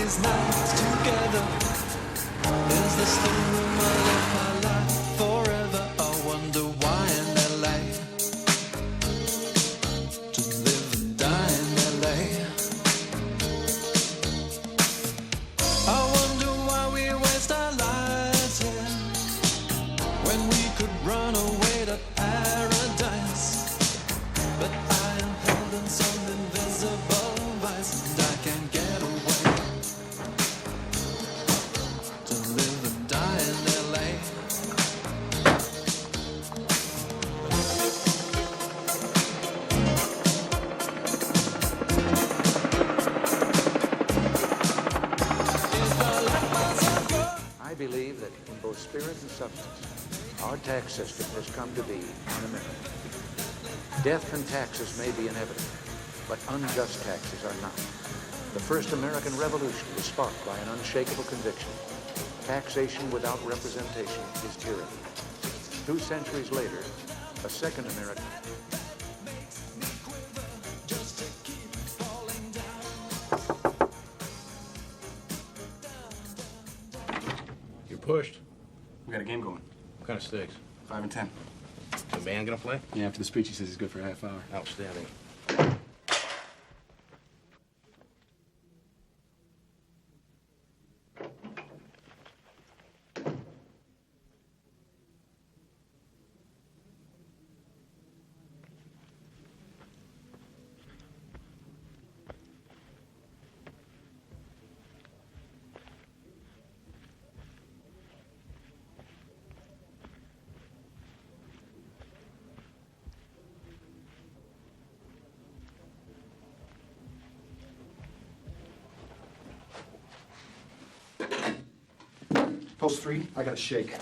these nights together. Is this the room I live my life forever? I wonder why in LA. To live and die in LA. I wonder why we waste our lives here when we could run away to paradise. But I am held in some invisible vice, and I can't get away. To live and die in LA. I believe that in both spirit and substance, our tax system has come to be un-American. Death and taxes may be inevitable, but unjust taxes are not. The first American Revolution was sparked by an unshakable conviction. Taxation without representation is tyranny. 2 centuries later, a second American... You're pushed. We got a game going. What kind of sticks? 5 and 10. The band gonna play? Yeah, after the speech, he says he's good for a half hour. Outstanding. Post 3, I got a shake.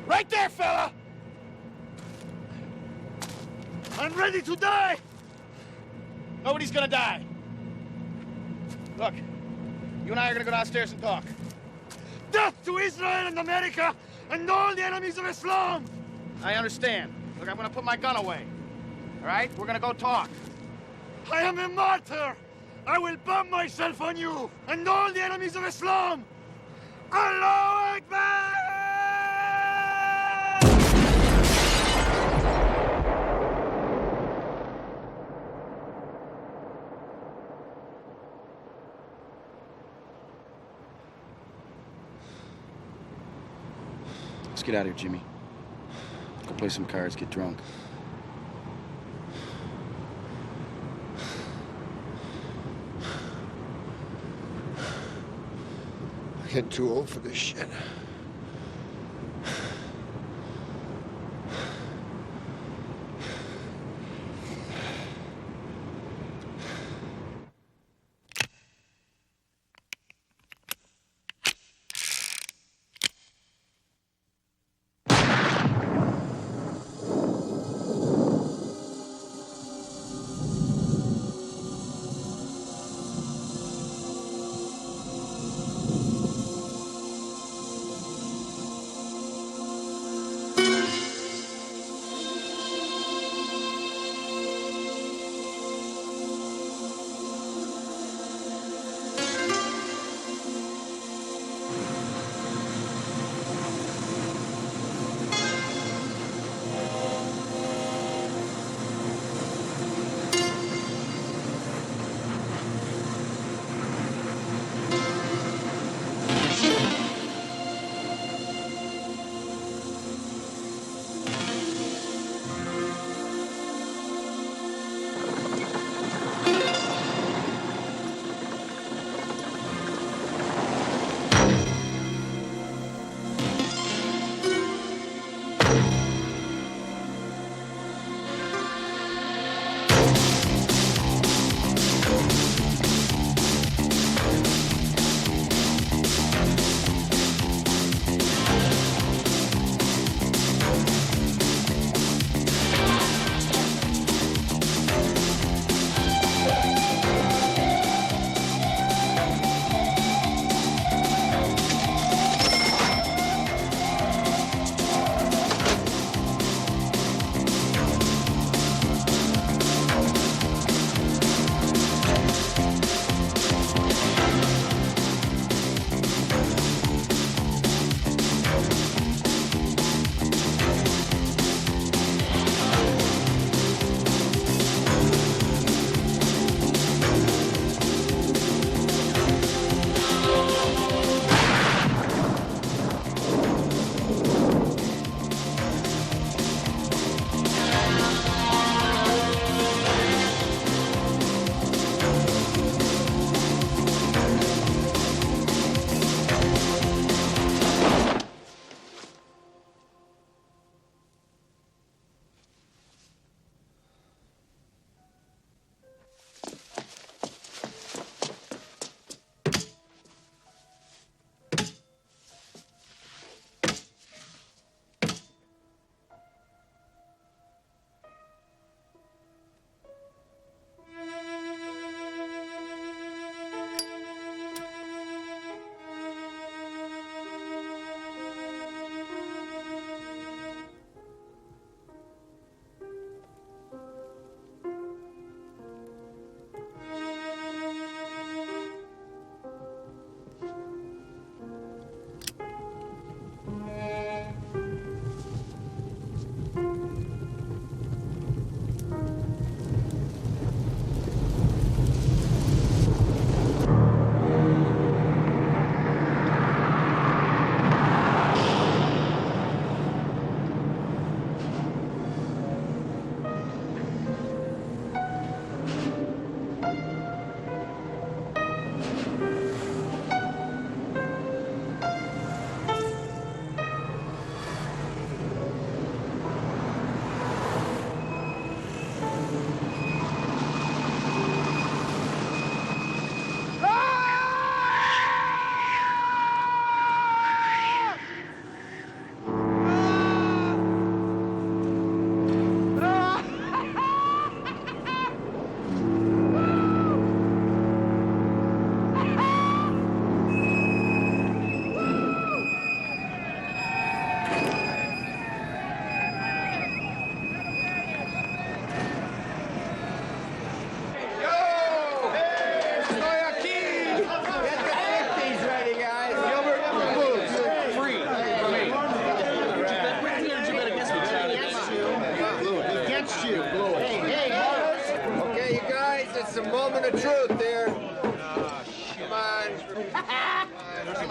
Right there, fella! I'm ready to die! Nobody's gonna die. Look, you and I are gonna go downstairs and talk. Death to Israel and America and all the enemies of Islam! I understand. Look, I'm gonna put my gun away. All right? We're gonna go talk. I am a martyr! I will bomb myself on you and all the enemies of Islam! Allahu Akbar! Let's get out of here, Jimmy. Go play some cards, get drunk. I'm getting too old for this shit.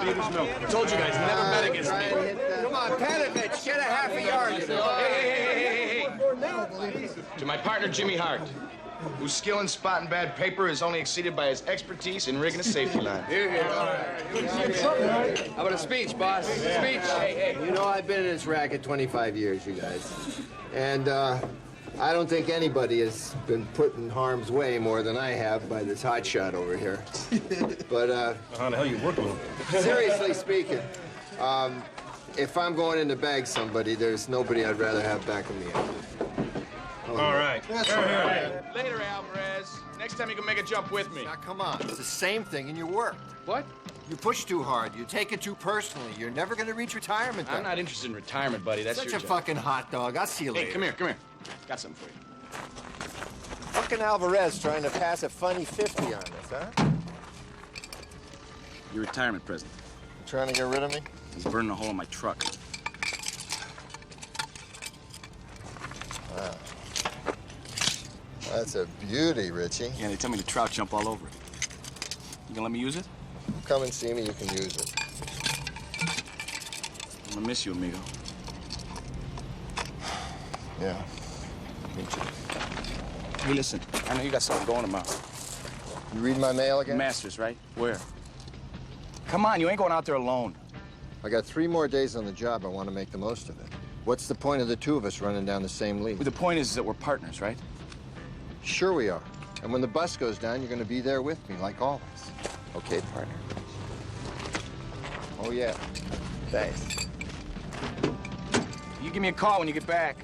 neighbor's milk. I told you guys, never bet against me. Come on, Panovich, get a half a yard. Hey. To my partner, Jimmy Hart, whose skill in spotting bad paper is only exceeded by his expertise in rigging a safety line. How about a speech, boss? Speech. Hey. You know, I've been in this racket 25 years, you guys. And, I don't think anybody has been put in harm's way more than I have by this hotshot over here. But, How the hell you working with him? seriously speaking, if I'm going in to bag somebody, there's nobody I'd rather have backing me up. All right. Later, Alvarez. Next time you can make a jump with me. Now, come on. It's the same thing in your work. What? You push too hard. You take it too personally. You're never going to reach retirement. I'm not interested in retirement, buddy. That's Such your a job. fucking hot dog. I'll see you later. Hey, come here. Got something for you. Fucking Alvarez trying to pass a funny 50 on us, huh? Your retirement present. Trying to get rid of me? He's burning a hole in my truck. Wow. That's a beauty, Richie. Yeah, they tell me the trout jump all over it. You gonna let me use it? Come and see me, you can use it. I'm gonna miss you, amigo. Yeah. Me too. Hey, listen, I know you got something going tomorrow. You read my mail again? Masters, right? Where? Come on, you ain't going out there alone. I got 3 more days on the job. I want to make the most of it. What's the point of the two of us running down the same lead? Well, the point is that we're partners, right? Sure we are. And when the bus goes down, you're going to be there with me, like always. Okay, partner? Oh, yeah. Thanks. You give me a call when you get back.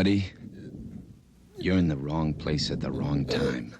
buddy, you're in the wrong place at the wrong time.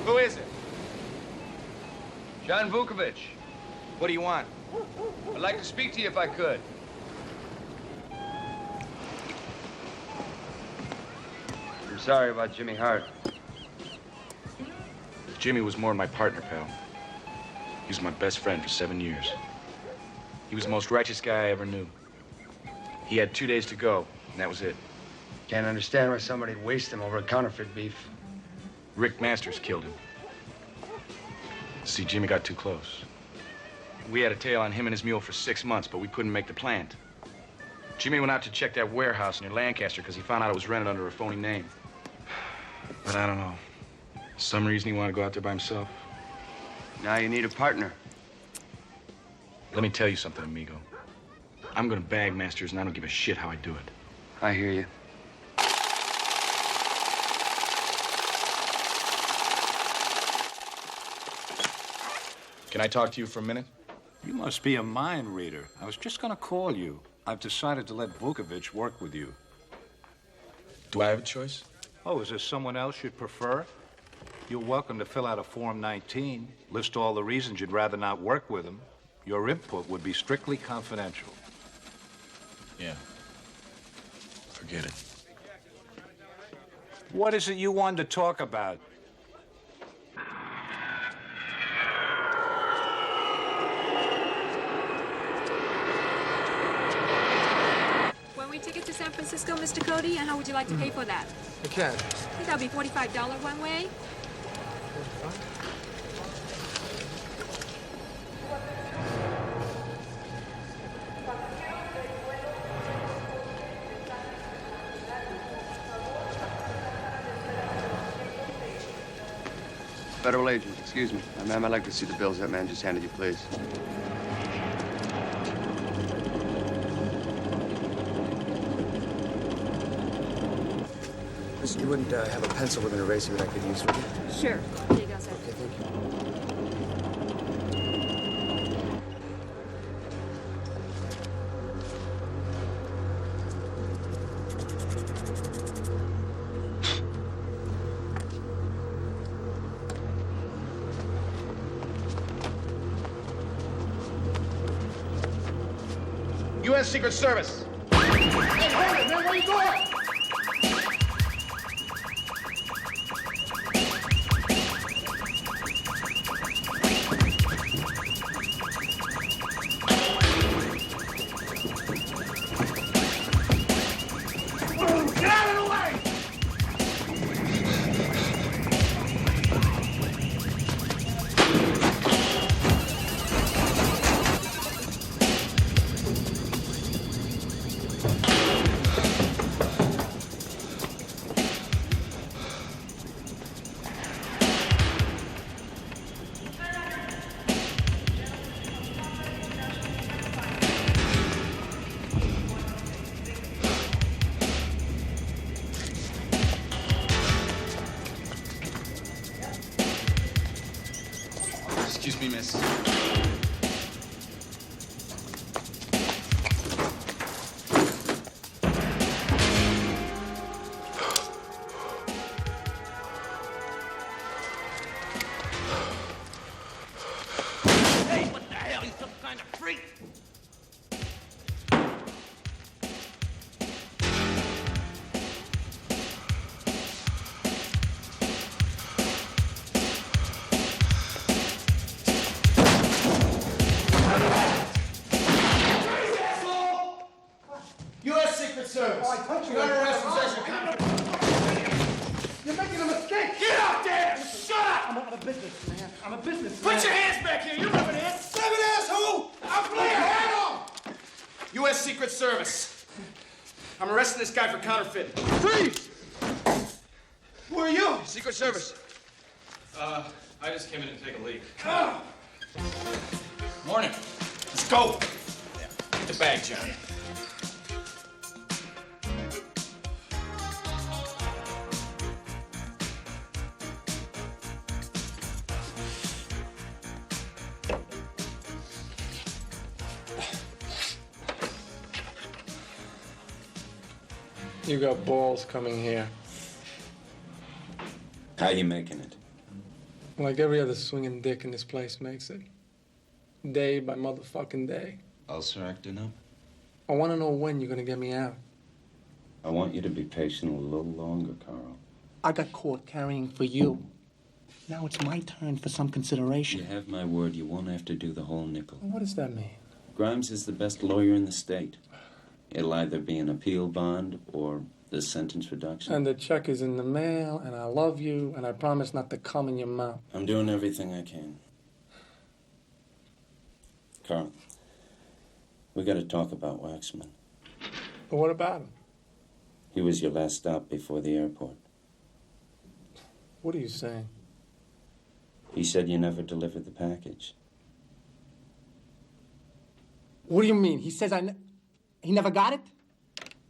Who is it? John Vukovich. What do you want? I'd like to speak to you if I could. I'm sorry about Jimmy Hart. Jimmy was more than my partner, pal. He was my best friend for 7 years. He was the most righteous guy I ever knew. He had 2 days to go, and that was it. Can't understand why somebody'd waste him over a counterfeit beef. Rick Masters killed him. See, Jimmy got too close. We had a tail on him and his mule for 6 months, but we couldn't make the plant. Jimmy went out to check that warehouse near Lancaster because he found out it was rented under a phony name. But I don't know. Some reason he wanted to go out there by himself. Now you need a partner. Let me tell you something, amigo. I'm gonna bag Masters, and I don't give a shit how I do it. I hear you. Can I talk to you for a minute? You must be a mind reader. I was just gonna call you. I've decided to let Vukovich work with you. Do I have a choice? Oh, is there someone else you'd prefer? You're welcome to fill out a Form 19. List all the reasons you'd rather not work with him. Your input would be strictly confidential. Yeah. Forget it. What is it you wanted to talk about? Frisco, Mr. Cody? And how would you like to pay for that? I can. I think that'll be $45 one way. Federal agent, excuse me. Ma'am, I'd like to see the bills that man just handed you, please. Listen, you wouldn't have a pencil with an eraser that I could use, would you? Sure. Here you go, sir. Okay, thank you. U.S. Secret Service. Hey, hold it, man. Where are you going? Get out of the way! Excuse me, miss. Hey, what the hell? You some kind of freak? U.S. Secret Service. Oh, I touched you. You're under arrest for possession. You're making a mistake. Get out there! Shut up! I'm a businessman. I'm a businessman. Put your hands back here. You're rubbing hands. Seven asshole! I'll play your head off! U.S. Secret Service. I'm arresting this guy for counterfeiting. Freeze! Who are you? Secret Service. I just came in to take a leak. Oh. Morning. Let's go. Get the bag, John. You got balls coming here. How you making it? Like every other swinging dick in this place makes it. Day by motherfucking day. Ulcer acting up? I want to know when you're going to get me out. I want you to be patient a little longer, Carl. I got caught carrying for you. Now it's my turn for some consideration. You have my word, you won't have to do the whole nickel. What does that mean? Grimes is the best lawyer in the state. It'll either be an appeal bond or the sentence reduction. And the check is in the mail, and I love you, and I promise not to cum in your mouth. I'm doing everything I can. Carl, we gotta talk about Waxman. But what about him? He was your last stop before the airport. What are you saying? He said you never delivered the package. What do you mean? He says he never got it?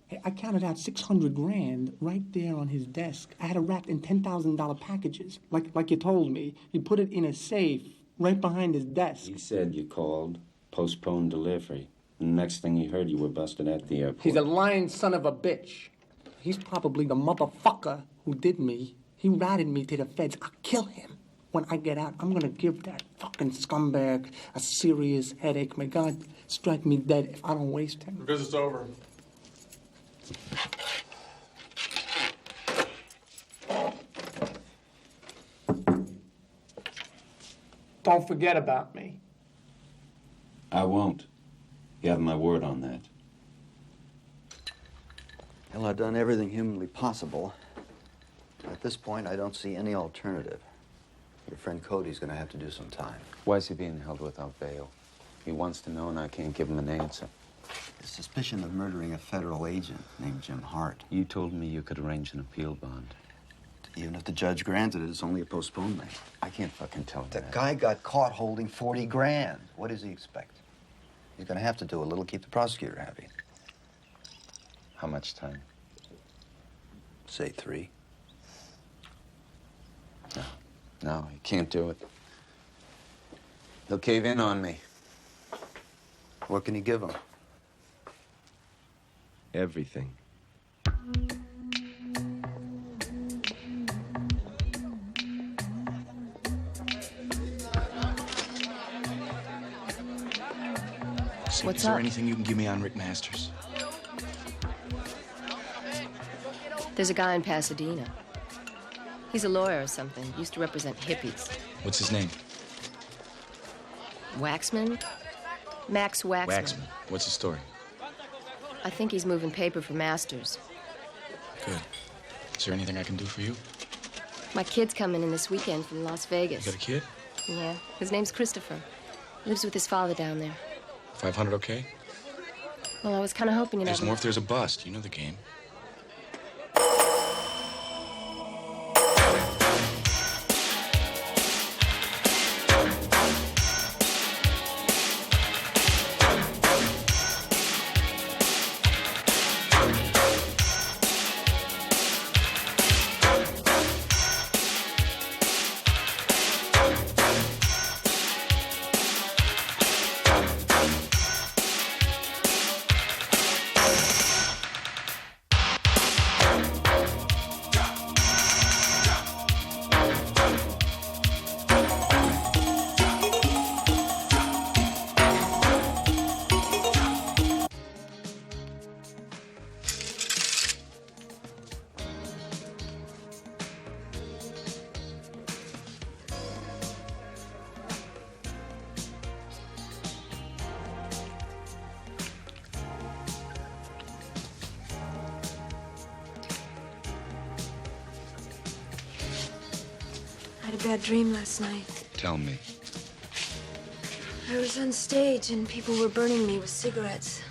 Hey, I counted out 600 grand right there on his desk. I had it wrapped in $10,000 packages, like you told me. He put it in a safe right behind his desk. He said you called, postponed delivery. And the next thing he heard, you were busted at the airport. He's a lying son of a bitch. He's probably the motherfucker who did me. He ratted me to the feds. I'll kill him. When I get out, I'm gonna give that fucking scumbag a serious headache. May God strike me dead if I don't waste him. Visit's over. Don't forget about me. I won't. You have my word on that. Well, I've done everything humanly possible. At this point, I don't see any alternative. Your friend Cody's gonna have to do some time. Why is he being held without bail? He wants to know, and I can't give him an answer. The suspicion of murdering a federal agent named Jim Hart. You told me you could arrange an appeal bond. Even if the judge granted it, it's only a postponement. I can't fucking tell him The that. guy got caught holding 40 grand. What does he expect? He's gonna have to do a little, keep the prosecutor happy. How much time? Say 3. No, he can't do it. He'll cave in on me. What can you give him? Everything. Is there anything you can give me on Rick Masters? There's a guy in Pasadena. He's a lawyer or something. Used to represent hippies. What's his name? Waxman? Max Waxman. Waxman. What's his story? I think he's moving paper for Masters. Good. Is there anything I can do for you? My kid's coming in this weekend from Las Vegas. You got a kid? Yeah. His name's Christopher. Lives with his father down there. 500 okay? Well, I was kind of hoping you'd There's have more if there's a bust. You know the game. I had a bad dream last night. Tell me. I was on stage and people were burning me with cigarettes.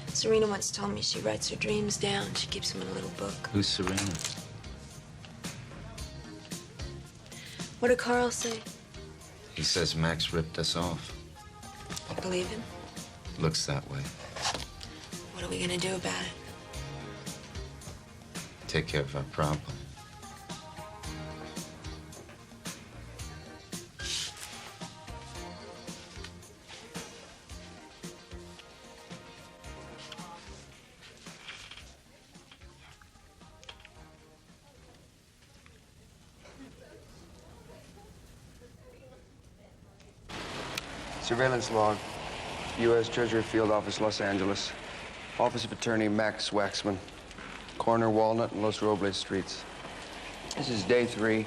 Serena once told me she writes her dreams down. She keeps them in a little book. Who's Serena? What did Carl say? He says Max ripped us off. You believe him? Looks that way. What are we gonna do about it? Take care of our problem. Surveillance log. U.S. Treasury Field Office, Los Angeles. Office of Attorney Max Waxman. Corner Walnut and Los Robles Streets. This is day 3,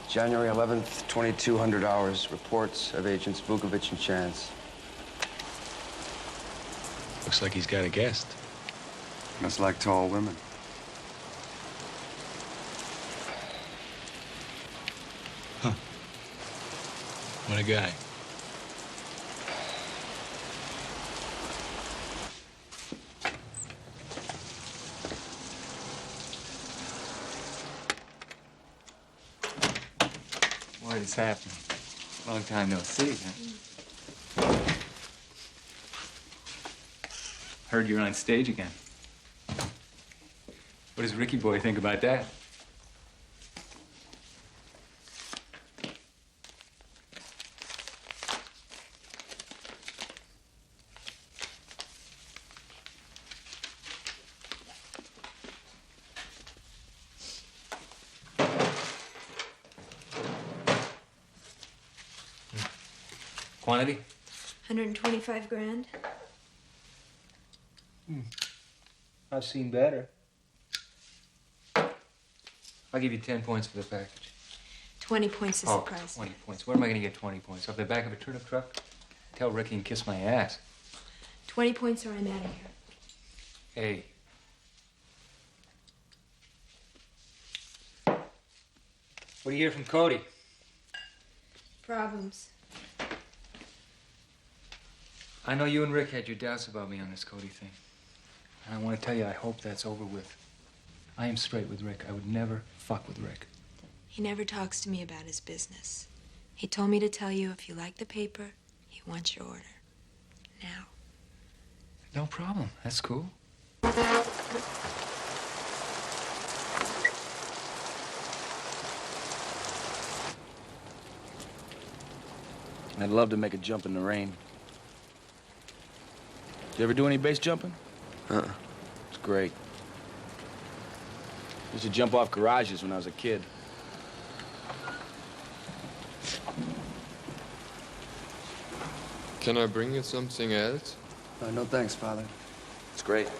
January 11th, 2200 hours. Reports of agents Vukovic and Chance. Looks like he's got a guest. Must like tall women. Huh. What a guy. What is happening? Long time no see, huh? Heard you're on stage again. What does Ricky Boy think about that? Quantity? 125 grand. I've seen better. I'll give you 10 points for the package. 20 points is the price. 20 points. Where am I going to get 20 points? Off the back of a turnip truck? Tell Ricky and kiss my ass. 20 points or I'm out of here. Hey, What do you hear from Cody? Problems. I know you and Rick had your doubts about me on this Cody thing. And I want to tell you, I hope that's over with. I am straight with Rick. I would never fuck with Rick. He never talks to me about his business. He told me to tell you if you like the paper, he wants your order. Now. No problem. That's cool. I'd love to make a jump in the rain. Did you ever do any base jumping? It's great. I used to jump off garages when I was a kid. Can I bring you something else? No thanks, Father. It's great.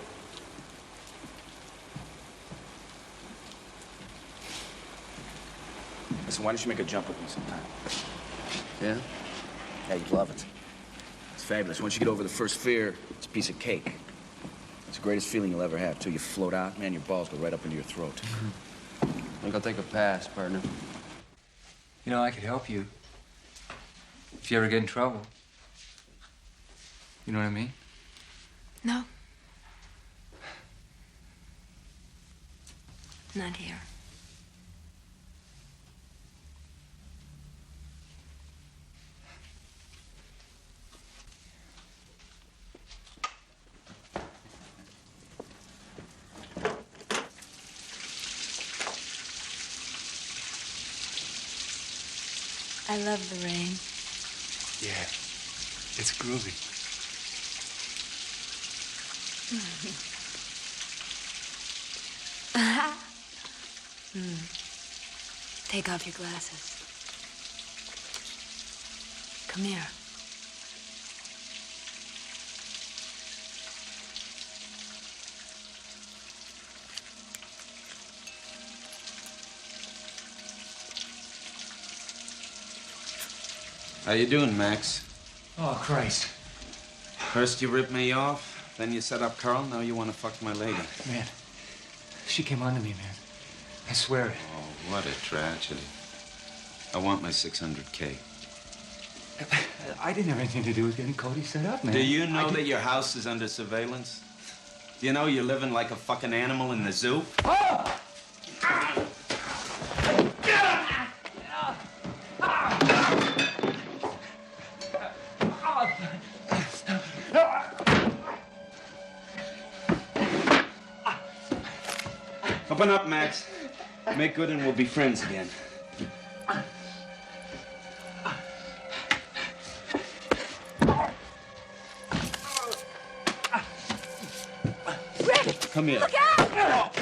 Listen, why don't you make a jump with me sometime? Yeah? Yeah, you'd love it. It's fabulous. Once you get over the first fear, it's a piece of cake. It's the greatest feeling you'll ever have, till you float out. Man, your balls go right up into your throat. I think I'll take a pass, partner. You know, I could help you. If you ever get in trouble. You know what I mean? No. Not here. I love the rain. Yeah. It's groovy. Take off your glasses. Come here. How you doing, Max? Oh, Christ. First you ripped me off, then you set up Carl, now you want to fuck my lady. Man, she came on to me, man. I swear it. Oh, what a tragedy. I want my $600K. I didn't have anything to do with getting Cody set up, man. Do you know that your house is under surveillance? Do you know you're living like a fucking animal in the zoo? Oh! Open up, Max. Make good and we'll be friends again. Rick! Come here. Look out!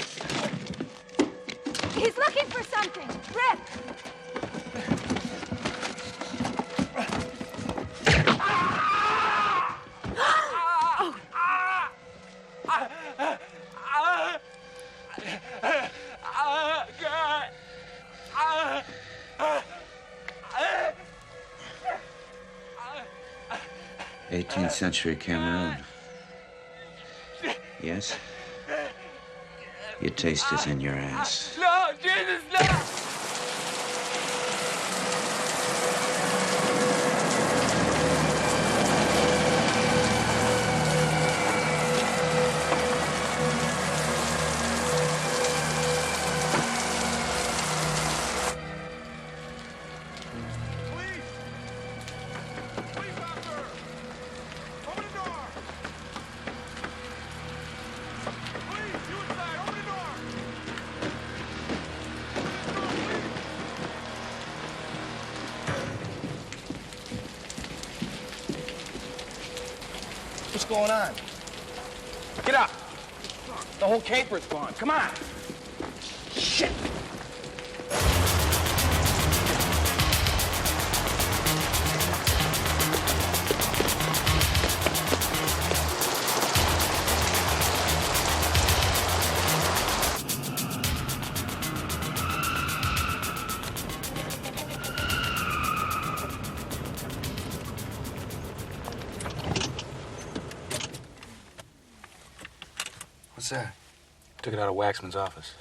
He's looking for something. Rick! '18th century Cameroon. Yes? Your taste is in your ass. No, Jesus, no! What's going on? Get up. The whole caper's gone. Come on. Shit. What's that? Took it out of Waxman's office.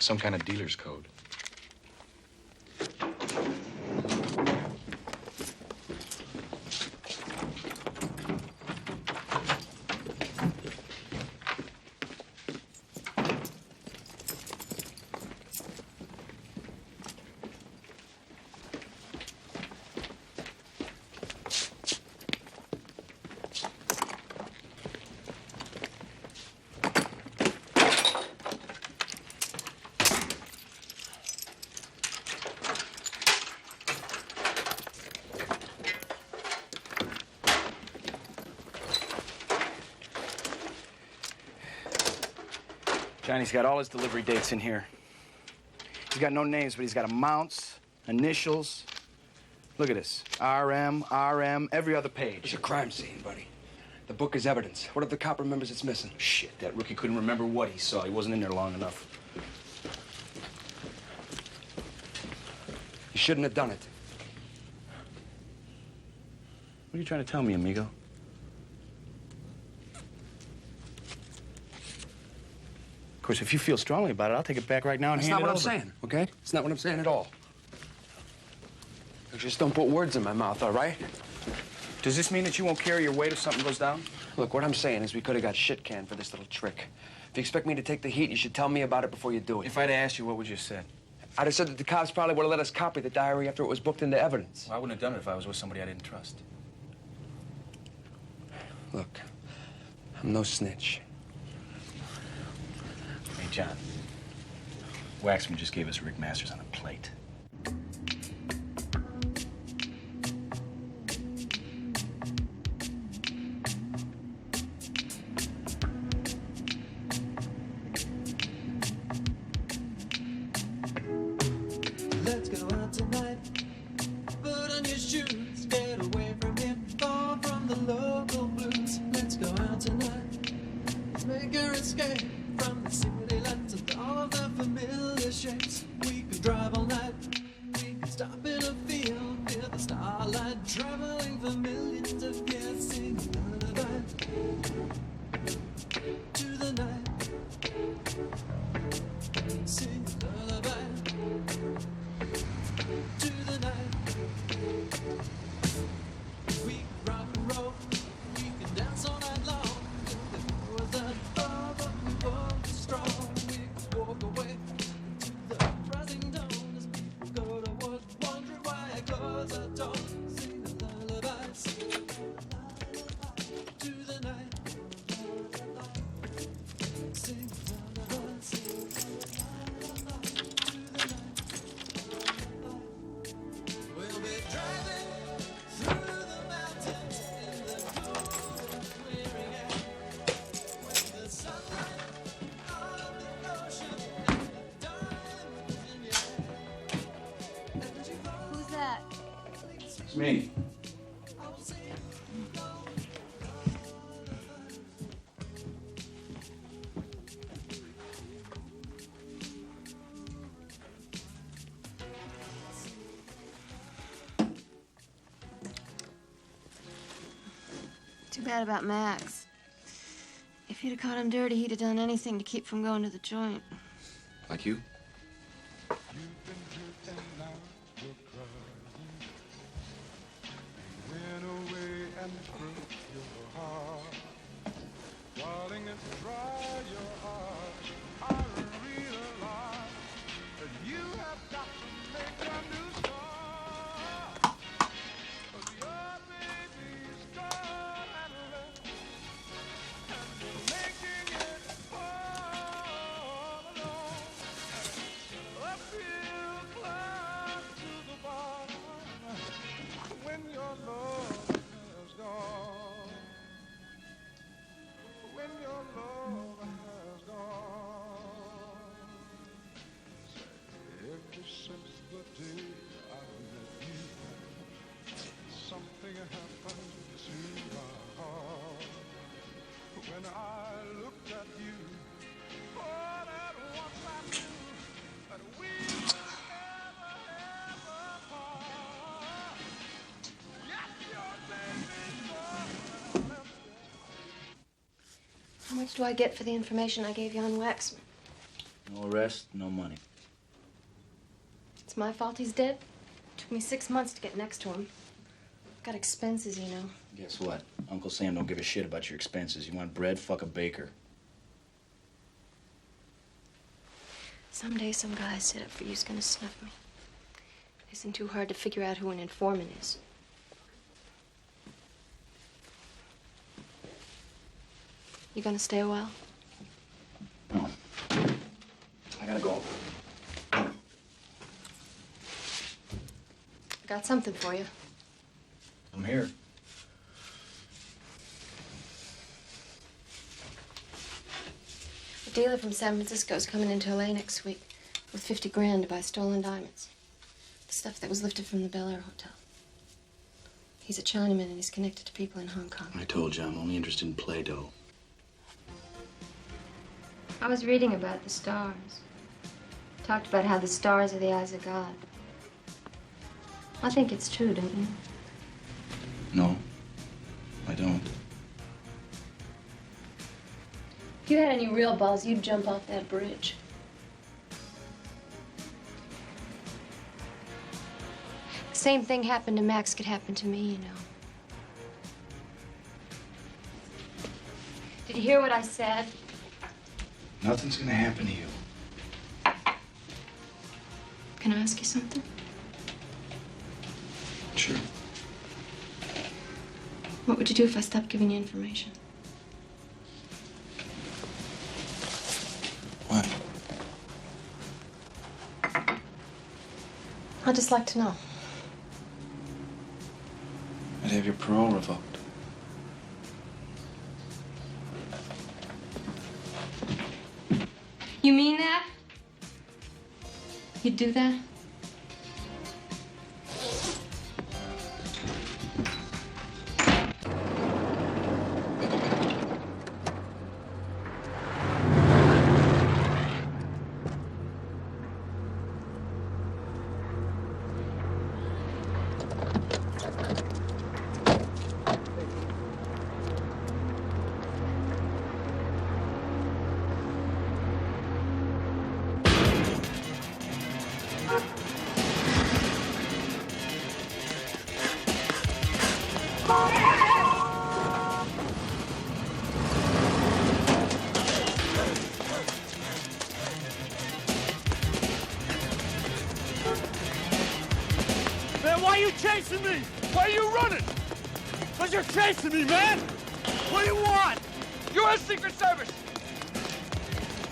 some kind of dealer's code. Johnny's got all his delivery dates in here. He's got no names, but he's got amounts, initials. Look at this. RM, every other page. It's a crime scene, buddy. The book is evidence. What if the cop remembers it's missing? Shit, that rookie couldn't remember what he saw. He wasn't in there long enough. He shouldn't have done it. What are you trying to tell me, amigo? Of course, if you feel strongly about it, I'll take it back right now and That's hand not it what over. I'm saying, okay? It's not what I'm saying at all. Just don't put words in my mouth, all right? Does this mean that you won't carry your weight if something goes down? Look, what I'm saying is we could have got shit canned for this little trick. If you expect me to take the heat, you should tell me about it before you do it. If I'd asked you, what would you have said? I'd have said that the cops probably would have let us copy the diary after it was booked into evidence. Well, I wouldn't have done it if I was with somebody I didn't trust. Look, I'm no snitch. Hey, John. Waxman just gave us Rick Masters on a plate. Let's go out tonight. Put on your shoes. Get away from here. Far from the local blues. Let's go out tonight. Let's make our escape from the city lights and all of the familiar shapes. We could drive all night. We could stop in a field near the starlight, traveling for millions of years, singing lullaby to the night. Sing a lullaby to the night. We can rock and roll, we can dance all night long. If the was that far, but we were strong. We could walk away to the rising dawn as people go to work, wondering why I close our doors. Sing the lullabies to the night. Sing the lullabies to the night. We'll be driving through the mountains in the cool, clearing air, with the sunlight on the ocean and the diamonds in your hair. Who's that? It's me. Too bad about Max. If you'd have caught him dirty, he'd have done anything to keep from going to the joint. Like you? Went away and broke your heart. Darling, it's dry your heart. I realize that you have got to make a new start. But your baby's gone and left, and you're making it all alone. Uphill climb to the bottom when your love has gone. When your love has gone. Ever since the day I met you, something happened to my heart. When I looked at you, all at once I knew that we would never, ever part. Yes, your baby's gone and left. How much do I get for the information I gave you on Waxman? No arrest, no money. It's my fault he's dead. Took me 6 months to get next to him. Got expenses, you know. Guess what? Uncle Sam don't give a shit about your expenses. You want bread? Fuck a baker. Someday some guy set up for you's gonna snuff me. It isn't too hard to figure out who an informant is. You gonna stay a while? No. I gotta go. I got something for you. I'm here. A dealer from San Francisco is coming into LA next week with 50 grand to buy stolen diamonds. The stuff that was lifted from the Bel Air Hotel. He's a Chinaman and he's connected to people in Hong Kong. I told you, I'm only interested in Play-Doh. I was reading about the stars. Talked about how the stars are the eyes of God. I think it's true, don't you? No, I don't. If you had any real balls, you'd jump off that bridge. The same thing happened to Max could happen to me, you know. Did you hear what I said? Nothing's gonna happen to you. Can I ask you something? Sure. What would you do if I stopped giving you information? What? I'd just like to know. I'd have your parole revoked. You mean that? You'd do that? Man, why are you chasing me? Why are you running? Because you're chasing me, man! What do you want? U.S. Secret Service!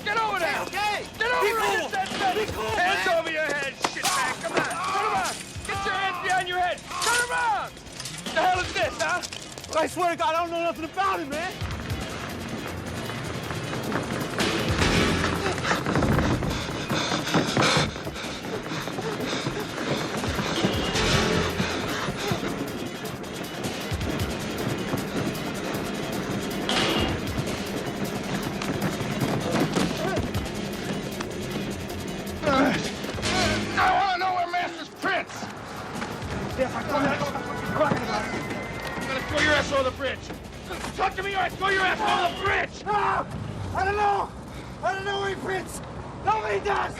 Get over there! Okay! Get over Be there! cool. Hit that fence. Be cool, Hands man. over your head, shitbag! Come on! Turn around! Get your hands behind your head! Turn around! The hell is this, huh? I swear to God, I don't know nothing about it, man! I want to know where Master's Prince! Yes, I told you I don't know what you're talking about. I'm gonna throw your ass over the bridge! Talk to me or I throw your ass over the bridge! No! I don't know! I don't know where he prints! Nobody does!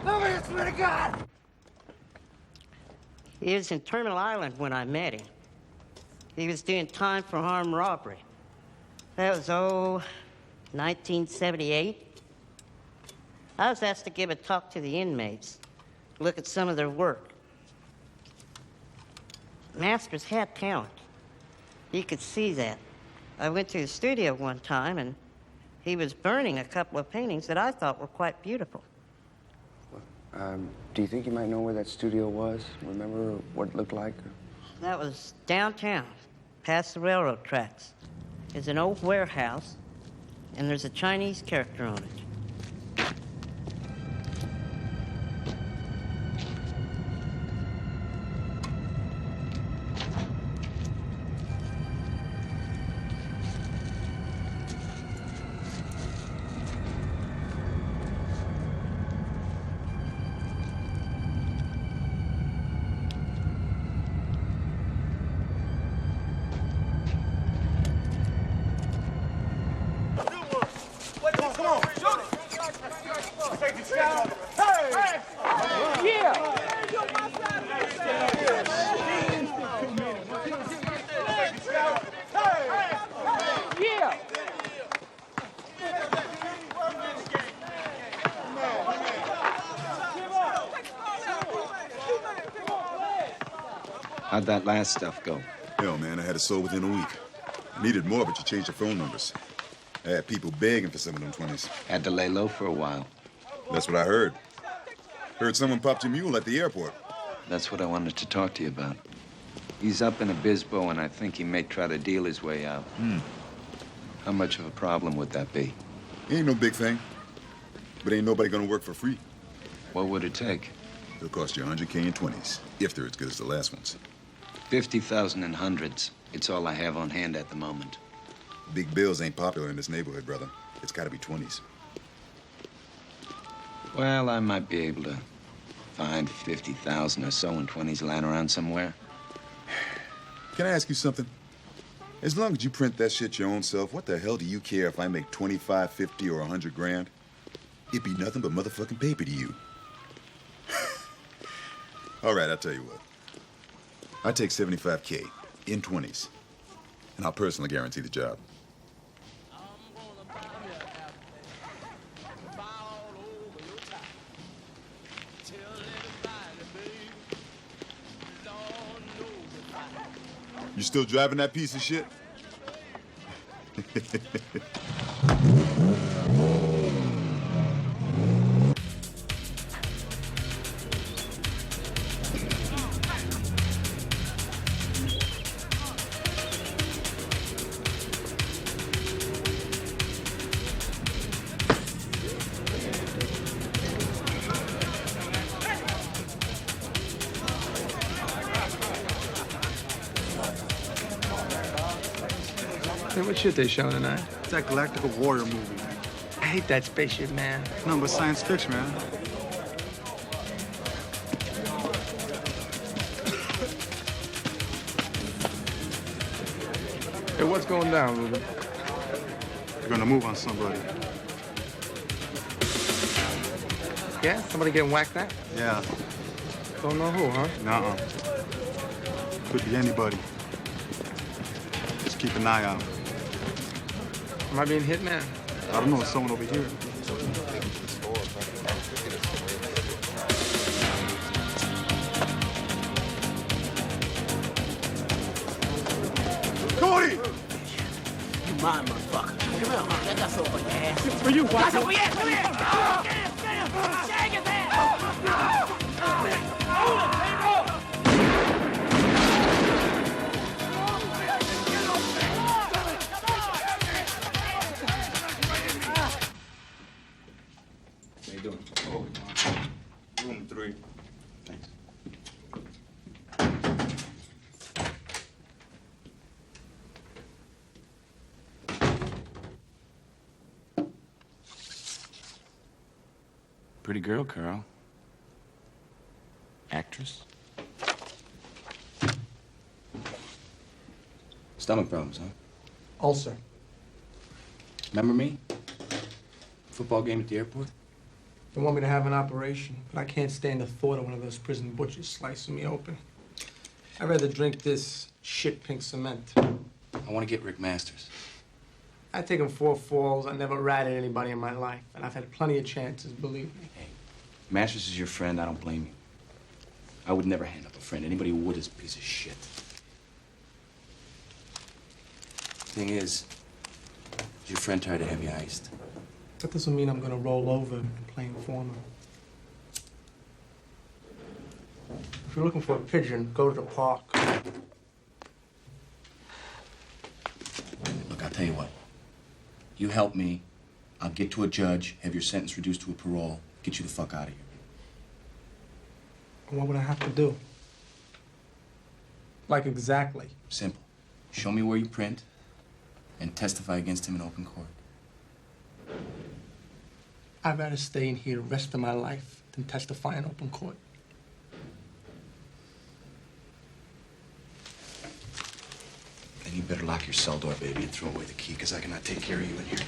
Nobody, I swear to God! He was in Terminal Island when I met him. He was doing time for armed robbery. That was, 1978. I was asked to give a talk to the inmates, look at some of their work. Masters had talent. You could see that. I went to his studio one time, and he was burning a couple of paintings that I thought were quite beautiful. Do you think you might know where that studio was? Remember what it looked like? That was downtown, past the railroad tracks. There's an old warehouse, and there's a Chinese character on it. Come on, shoot it! How'd that last stuff go? Hell, man, I had it sold within a week. I needed more, but you changed the phone numbers. I had people begging for some of them 20s. Had to lay low for a while. That's what I heard. Heard someone popped your mule at the airport. That's what I wanted to talk to you about. He's up in Obispo, and I think he may try to deal his way out. How much of a problem would that be? Ain't no big thing. But ain't nobody gonna work for free. What would it take? It'll cost you 100K in 20s, if they're as good as the last ones. 50,000 in hundreds. It's all I have on hand at the moment. Big bills ain't popular in this neighborhood, brother. It's gotta be 20s. Well, I might be able to find 50,000 or so in 20s lying around somewhere. Can I ask you something? As long as you print that shit your own self, what the hell do you care if I make 25, 50, or 100 grand? It'd be nothing but motherfucking paper to you. All right, I'll tell you what. I take 75K in 20s, and I'll personally guarantee the job. You still driving that piece of shit? Hey, what shit they showing tonight? It's that Galactica Warrior movie. I hate that spaceship, man. No, but science fiction, man. Hey, what's going down, Ruben? You're gonna move on somebody. Yeah? Somebody getting whacked out? Yeah. Don't know who, huh? Nuh-uh. Could be anybody. Just keep an eye out. Am I being hit now? I don't know, it's someone over here. Cody! You mind, motherfucker. Come here, huh? That got so over your ass. For you, Got so Watson. over your ass. Come here. Oh, get him, shag his ass. How you doing? Room 3. Thanks. Pretty girl, Carl. Actress. Stomach problems, huh? Ulcer. Remember me? Football game at the airport? They want me to have an operation, but I can't stand the thought of one of those prison butchers slicing me open. I'd rather drink this shit pink cement. I want to get Rick Masters. I've taken 4 falls. I never ratted anybody in my life, and I've had plenty of chances, believe me. Masters is your friend. I don't blame you. I would never hand up a friend. Anybody who would is a piece of shit. Thing is your friend tried to have you iced. That doesn't mean I'm gonna roll over and play informer. If you're looking for a pigeon, go to the park. Look, I'll tell you what. You help me, I'll get to a judge, have your sentence reduced to a parole, get you the fuck out of here. What would I have to do? Like exactly? Simple. Show me where you print and testify against him in open court. I'd rather stay in here the rest of my life than testify in open court. Then you better lock your cell door, baby, and throw away the key, because I cannot take care of you in here.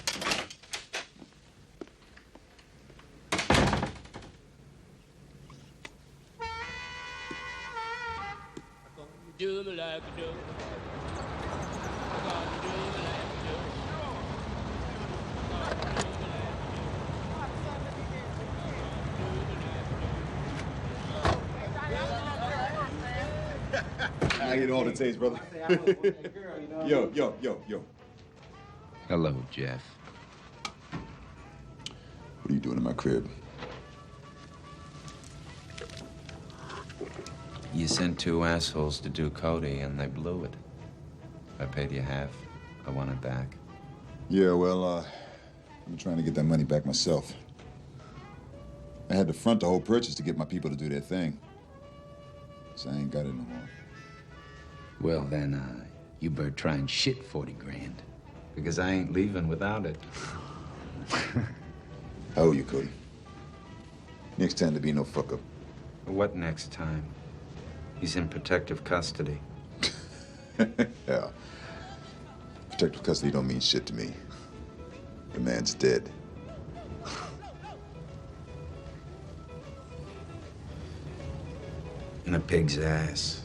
Do me like a dove. I get all the taste, brother. Yo. Hello, Jeff. What are you doing in my crib? You sent two assholes to do Cody, and they blew it. I paid you half. I want it back. Yeah, well, I'm trying to get that money back myself. I had to front the whole purchase to get my people to do their thing. So I ain't got it no more. Well, then, you better try and shit 40 grand. Because I ain't leaving without it. How old you, Cody? Next time to be no fuck up. What next time? He's in protective custody. Yeah. Protective custody don't mean shit to me. The man's dead. In a pig's ass.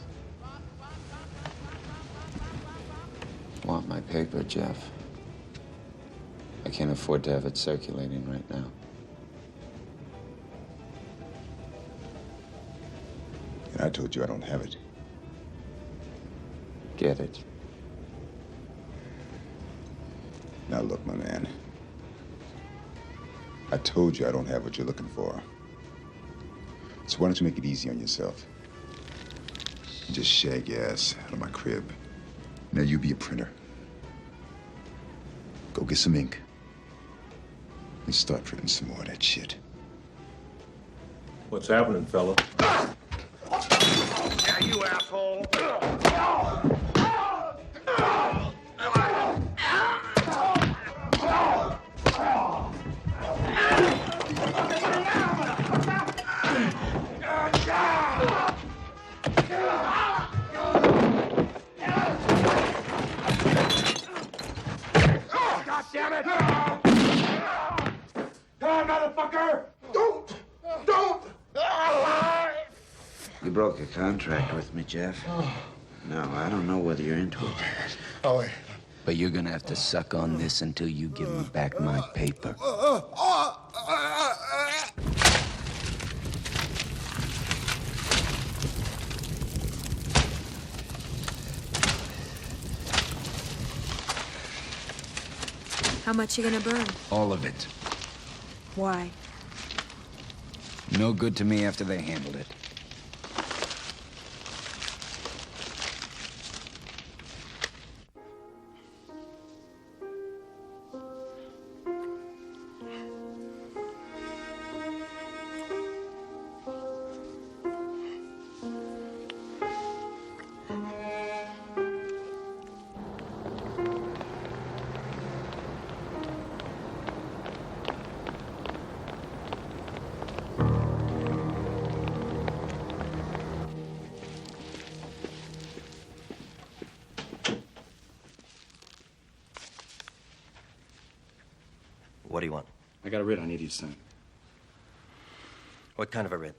Want my paper, Jeff? I can't afford to have it circulating right now. And I told you I don't have it. Get it? Now look, my man. I told you I don't have what you're looking for. So why don't you make it easy on yourself? And just shag your ass out of my crib. Now you be a printer. Go get some ink. And start printing some more of that shit. What's happening, fella? Yeah, you asshole. God damn it! Come on, motherfucker! Don't! You broke a contract with me, Jeff. No, I don't know whether you're into it. Oh, wait. But you're gonna have to suck on this until you give me back my paper. How much you gonna burn? All of it. Why? No good to me after they handled it. What do you want? I got a writ I need you to sign. What kind of a writ?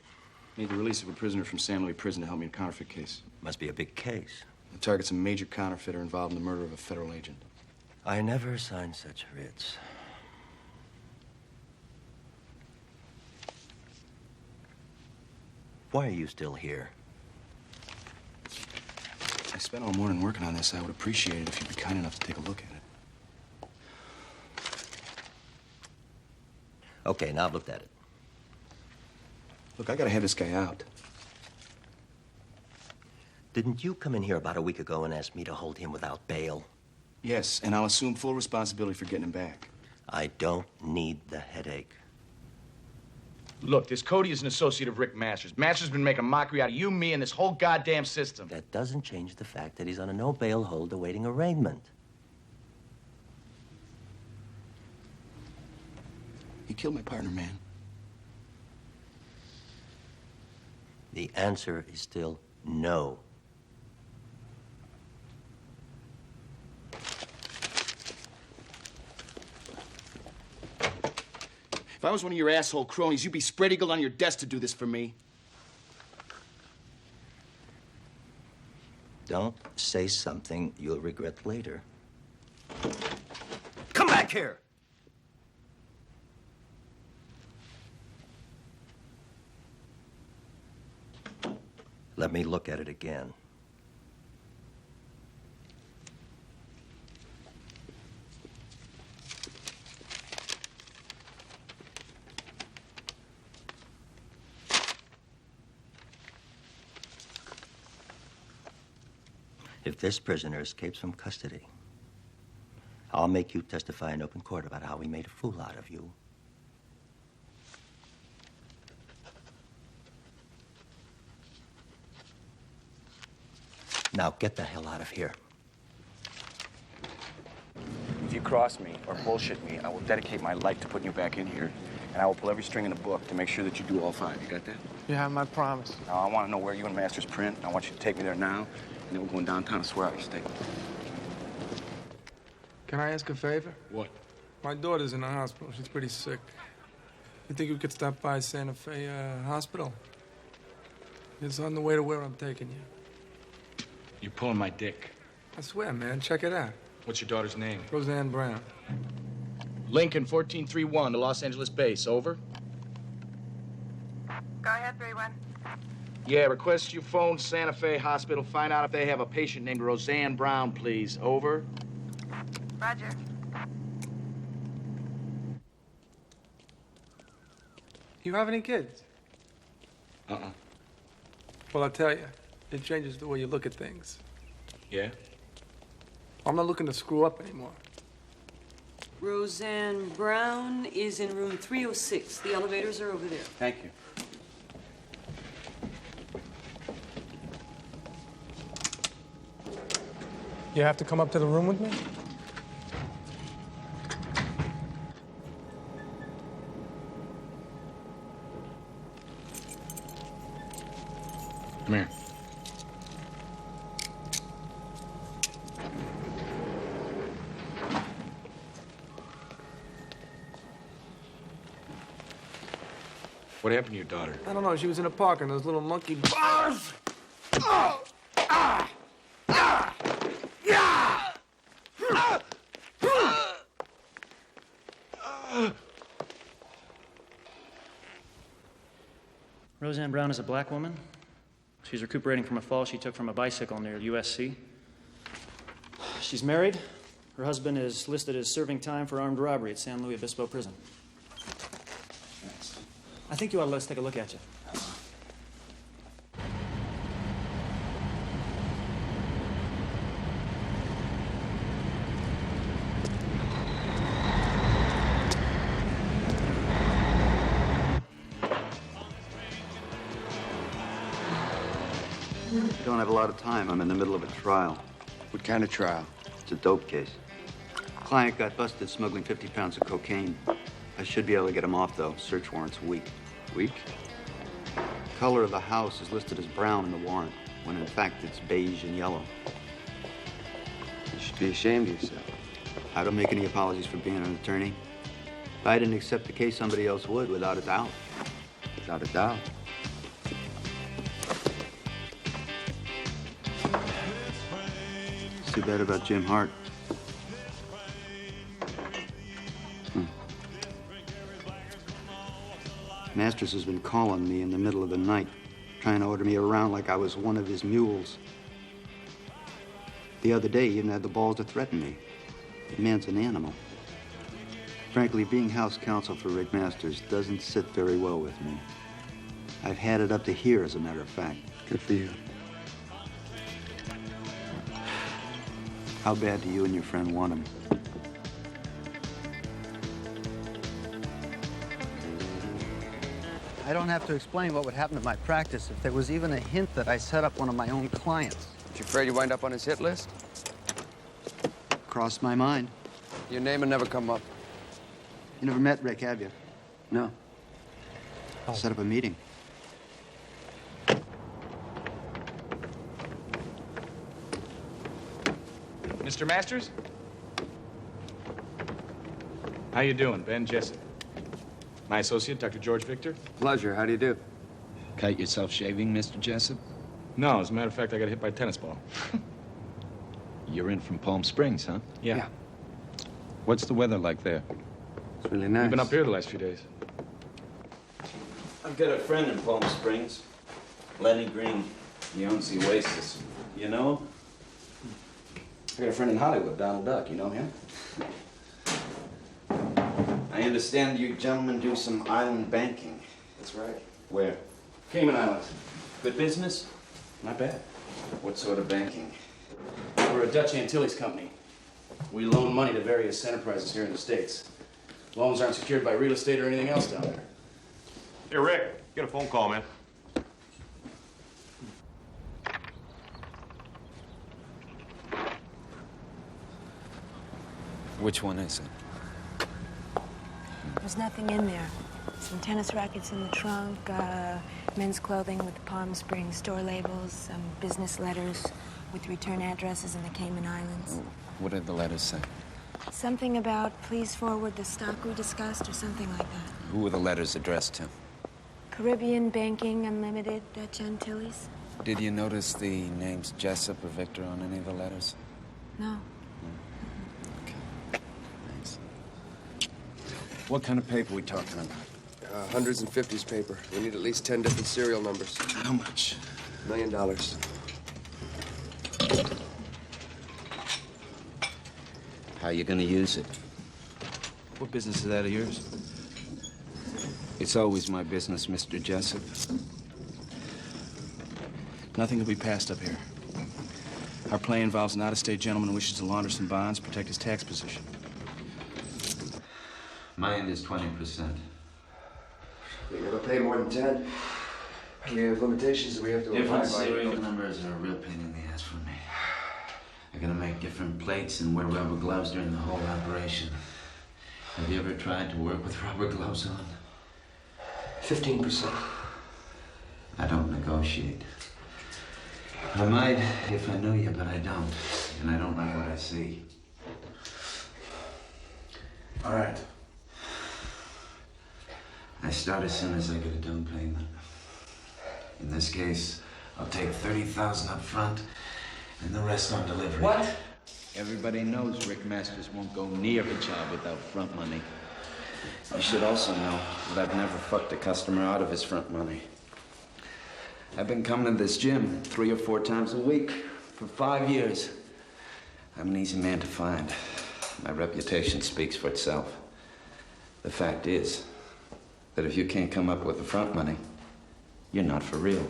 Need the release of a prisoner from San Luis Prison to help me in a counterfeit case. Must be a big case. The target's a major counterfeiter involved in the murder of a federal agent. I never sign such writs. Why are you still here? I spent all morning working on this. I would appreciate it if you'd be kind enough to take a look at it. Okay, now I've looked at it. Look, I gotta have this guy out. Didn't you come in here about a week ago and ask me to hold him without bail? Yes, and I'll assume full responsibility for getting him back. I don't need the headache. Look, this Cody is an associate of Rick Masters. Masters has been making a mockery out of you, me, and this whole goddamn system. That doesn't change the fact that he's on a no-bail hold awaiting arraignment. He killed my partner, man. The answer is still no. If I was one of your asshole cronies, you'd be spread-eagled on your desk to do this for me. Don't say something you'll regret later. Come back here! Let me look at it again. If this prisoner escapes from custody, I'll make you testify in open court about how we made a fool out of you. Now get the hell out of here. If you cross me or bullshit me, I will dedicate my life to putting you back in here. And I will pull every string in the book to make sure that you do all 5. You got that? You have my promise. Now, I want to know where you and Masters print. I want you to take me there now. And then we're going downtown to swear out your statement. Can I ask a favor? What? My daughter's in the hospital. She's pretty sick. You think you could stop by Santa Fe Hospital? It's on the way to where I'm taking you. You're pulling my dick. I swear, man. Check it out. What's your daughter's name? Roseanne Brown. Lincoln 1431 to Los Angeles base. Over. Go ahead, 3-1. Yeah, request you phone Santa Fe Hospital. Find out if they have a patient named Roseanne Brown, please. Over. Roger. You have any kids? Uh-uh. Well, I'll tell you. It changes the way you look at things. Yeah? I'm not looking to screw up anymore. Roseanne Brown is in room 306. The elevators are over there. Thank you. You have to come up to the room with me? Come here. What happened to your daughter? I don't know. She was in a park and those little monkey bars. Roseanne Brown is a black woman. She's recuperating from a fall she took from a bicycle near USC. She's married. Her husband is listed as serving time for armed robbery at San Luis Obispo Prison. I think you ought to let us take a look at you. Don't have a lot of time. I'm in the middle of a trial. What kind of trial? It's a dope case. Client got busted smuggling 50 pounds of cocaine. I should be able to get him off, though. Search warrant's weak. Weak? Color of the house is listed as brown in the warrant, when in fact it's beige and yellow. You should be ashamed of yourself. I don't make any apologies for being an attorney. If I didn't accept the case, somebody else would, without a doubt. Without a doubt. It's too bad about Jim Hart. Masters has been calling me in the middle of the night, trying to order me around like I was one of his mules. The other day, he even had the balls to threaten me. The man's an animal. Frankly, being house counsel for Rick Masters doesn't sit very well with me. I've had it up to here, as a matter of fact. Good for you. How bad do you and your friend want him? I don't have to explain what would happen to my practice if there was even a hint that I set up one of my own clients. You afraid you wind up on his hit list? Crossed my mind. Your name will never come up. You never met Rick, have you? No. Set up a meeting. Mr. Masters? How you doing? Ben Jessup. My associate, Dr. George Victor. Pleasure. How do you do? Cut yourself shaving, Mr. Jessup? No, as a matter of fact, I got hit by a tennis ball. You're in from Palm Springs, huh? Yeah. What's the weather like there? It's really nice. We've been up here the last few days. I've got a friend in Palm Springs, Lenny Green. He owns the Oasis. You know him? I got a friend in Hollywood, Donald Duck. You know him? I understand you gentlemen do some island banking. That's right. Where? Cayman Islands. Good business? Not bad. What sort of banking? We're a Dutch Antilles company. We loan money to various enterprises here in the States. Loans aren't secured by real estate or anything else down there. Hey, Rick, get a phone call, man. Which one is it? There's nothing in there. Some tennis rackets in the trunk, men's clothing with Palm Springs store labels, some business letters with return addresses in the Cayman Islands. What did the letters say? Something about please forward the stock we discussed or something like that. Who were the letters addressed to? Caribbean Banking Unlimited, Dutch Antilles? Did you notice the names Jessup or Victor on any of the letters? No. Thanks. What kind of paper we talking about? Hundreds and fifties paper. We need at least 10 different serial numbers. How much? $1 million. How you gonna use it? What business is that of yours? It's always my business, Mr. Jessup. Nothing will be passed up here. Our play involves an out-of-state gentleman who wishes to launder some bonds, protect his tax position. My end is 20%. They never pay more than 10. We have limitations that we have to Different abide by. serial numbers are a real pain in the ass for me. I gotta make different plates and wear rubber gloves during the whole operation. Have you ever tried to work with rubber gloves on? 15%. I don't negotiate. I might if I knew you, but I don't. And I don't like what I see. All right. I start as soon as I get a down payment. In this case, I'll take $30,000 up front and the rest on delivery. What? Everybody knows Rick Masters won't go near a job without front money. You should also know that I've never fucked a customer out of his front money. I've been coming to this gym 3 or 4 times a week for 5 years. I'm an easy man to find. My reputation speaks for itself. The fact is that if you can't come up with the front money, you're not for real.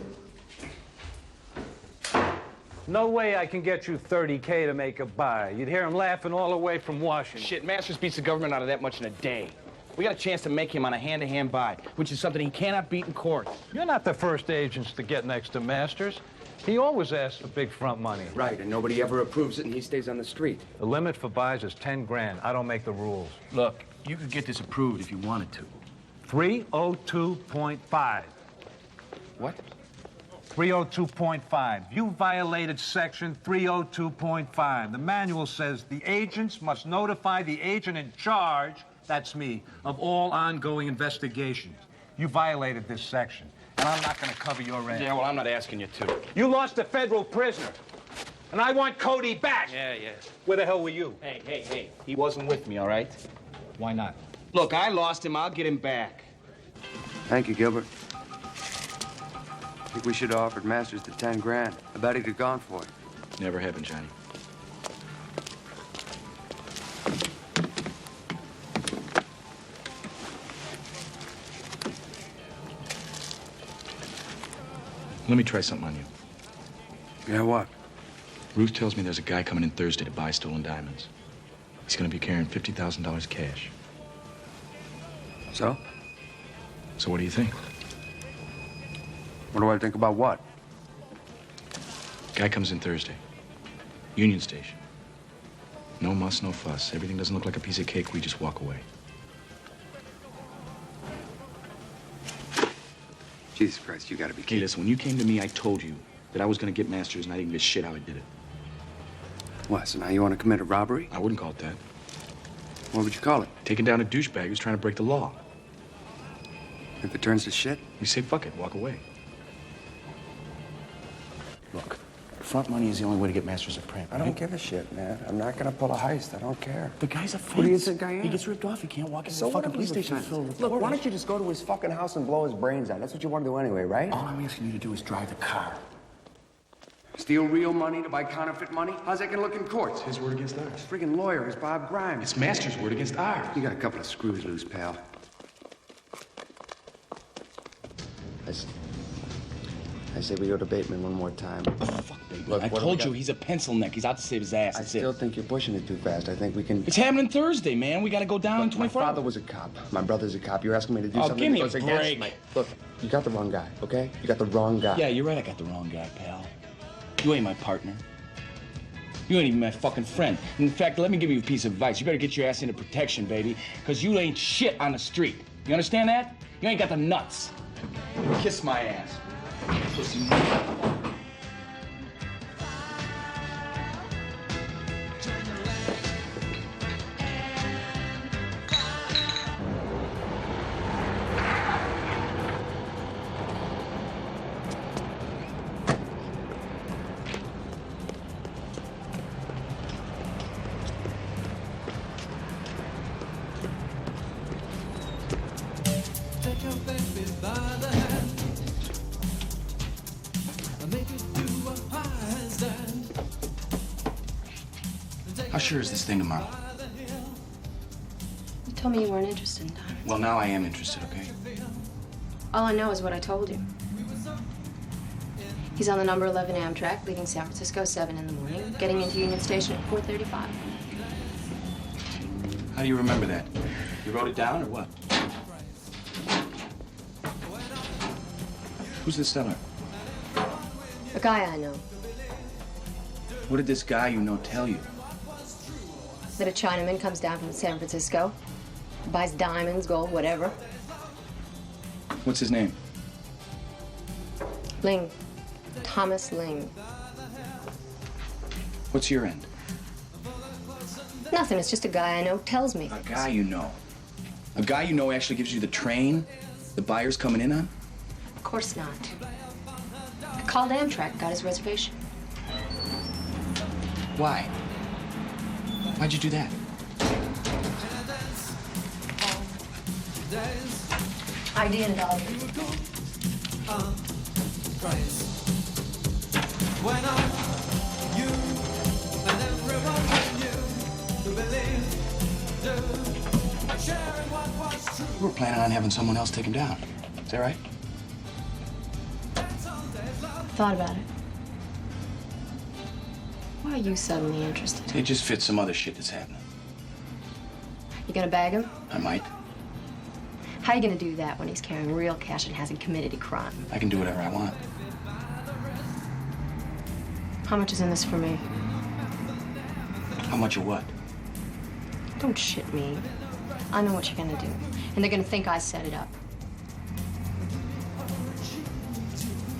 No way I can get you $30K to make a buy. You'd hear him laughing all the way from Washington. Shit, Masters beats the government out of that much in a day. We got a chance to make him on a hand-to-hand buy, which is something he cannot beat in court. You're not the first agents to get next to Masters. He always asks for big front money. Right, and nobody ever approves it, and he stays on the street. The limit for buys is 10 grand. I don't make the rules. Look, you could get this approved if you wanted to. 302.5. What? 302.5. You violated section 302.5. The manual says the agents must notify the agent in charge, that's me, of all ongoing investigations. You violated this section, and I'm not going to cover your end. Yeah, well, I'm not asking you to. You lost a federal prisoner, and I want Cody back. Yeah. Where the hell were you? Hey. He wasn't with me, all right? Why not? Look, I lost him. I'll get him back. Thank you, Gilbert. I think we should have offered Masters the 10 grand. I bet he'd have gone for it. Never happened, Johnny. Let me try something on you. Yeah, what? Ruth tells me there's a guy coming in Thursday to buy stolen diamonds. He's going to be carrying $50,000 cash. So? So what do you think? What do I think about what? Guy comes in Thursday. Union Station. No muss, no fuss. Everything doesn't look like a piece of cake. We just walk away. Jesus Christ, you gotta be kidding. Hey, listen, when you came to me, I told you that I was going to get Masters, and I didn't give a shit how I did it. What, so now you want to commit a robbery? I wouldn't call it that. What would you call it? Taking down a douchebag who's trying to break the law. If it turns to shit? You say, fuck it, walk away. Look, front money is the only way to get Masters at Pratt. I don't give a shit, man. I'm not gonna pull a heist. I don't care. The guy's a fence. What do you think I am? He gets ripped off. He can't walk into So the fucking what police if he's a station fence? filled with Look, why reporters. don't you just go to his fucking house and blow his brains out? That's what you want to do anyway, right? All I'm asking you to do is drive the car. Steal real money to buy counterfeit money? How's that gonna look in court? His word against ours. His friggin' lawyer is Bob Grimes. It's Masters' word against ours. You got a couple of screws loose, pal. Listen. I say we go to Bateman one more time. Fuck, baby. Look, I what do told we you got? he's a pencil neck. He's out to save his ass. I That's still it. think you're pushing it too fast. I think we can... It's happening Thursday, man. We gotta go down in Look, my 24 father hours. was a cop. My brother's a cop. You're asking me to do Oh, something give me that a goes against break. my... Look, you got the wrong guy, okay? You got the wrong guy. Yeah, you're right. I got the wrong guy, pal. You ain't my partner. You ain't even my fucking friend. In fact, let me give you a piece of advice. You better get your ass into protection, baby, because you ain't shit on the street. You understand that? You ain't got the nuts. Kiss my ass. Pussy. How sure is this thing tomorrow? You told me you weren't interested in diamonds. Well, now I am interested, okay? All I know is what I told you. He's on the number 11 Amtrak, leaving San Francisco 7 in the morning, getting into Union Station at 4:35. How do you remember that? You wrote it down or what? Who's the seller? A guy I know. What did this guy you know tell you? That a Chinaman comes down from San Francisco, buys diamonds, gold, whatever. What's his name? Ling. Thomas Ling. What's your end? Nothing, it's just a guy I know tells me. A guy you know. A guy you know actually gives you the train the buyer's coming in on? Of course not. I called Amtrak, got his reservation. Why? Why'd you do that? ID and dollar. You were planning on having someone else take him down. Is that right? Thought about it. Why are you suddenly interested? It just fits some other shit that's happening. You gonna bag him? I might. How you gonna do that when he's carrying real cash and hasn't committed a crime? I can do whatever I want. How much is in this for me? How much of what? Don't shit me. I know what you're gonna do. And they're gonna think I set it up.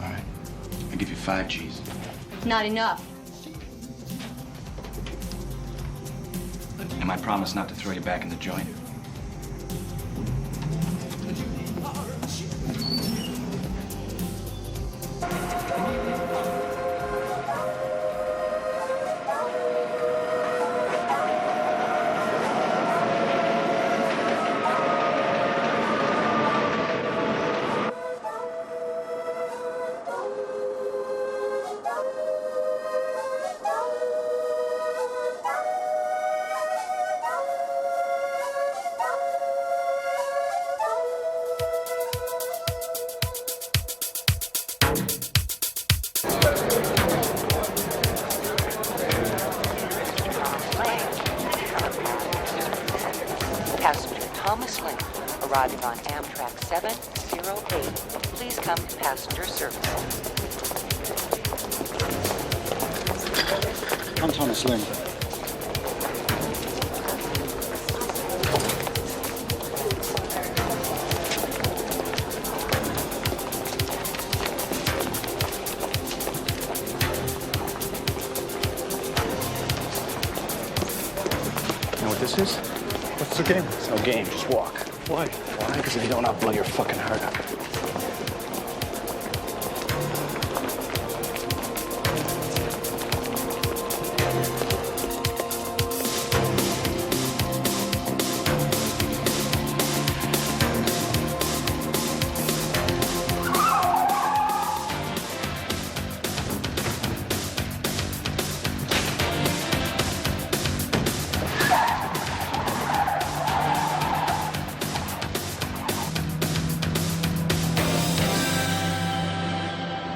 All right. I'll give you 5 G's. Not enough. And I promise not to throw you back in the joint. Passenger Thomas Link, arriving on Amtrak 708. Please come to passenger service. I'm Thomas Ling. You know what this is? What's the game? It's no game. Just walk. Why? Why? Because if you don't, I'll blow your fucking heart out.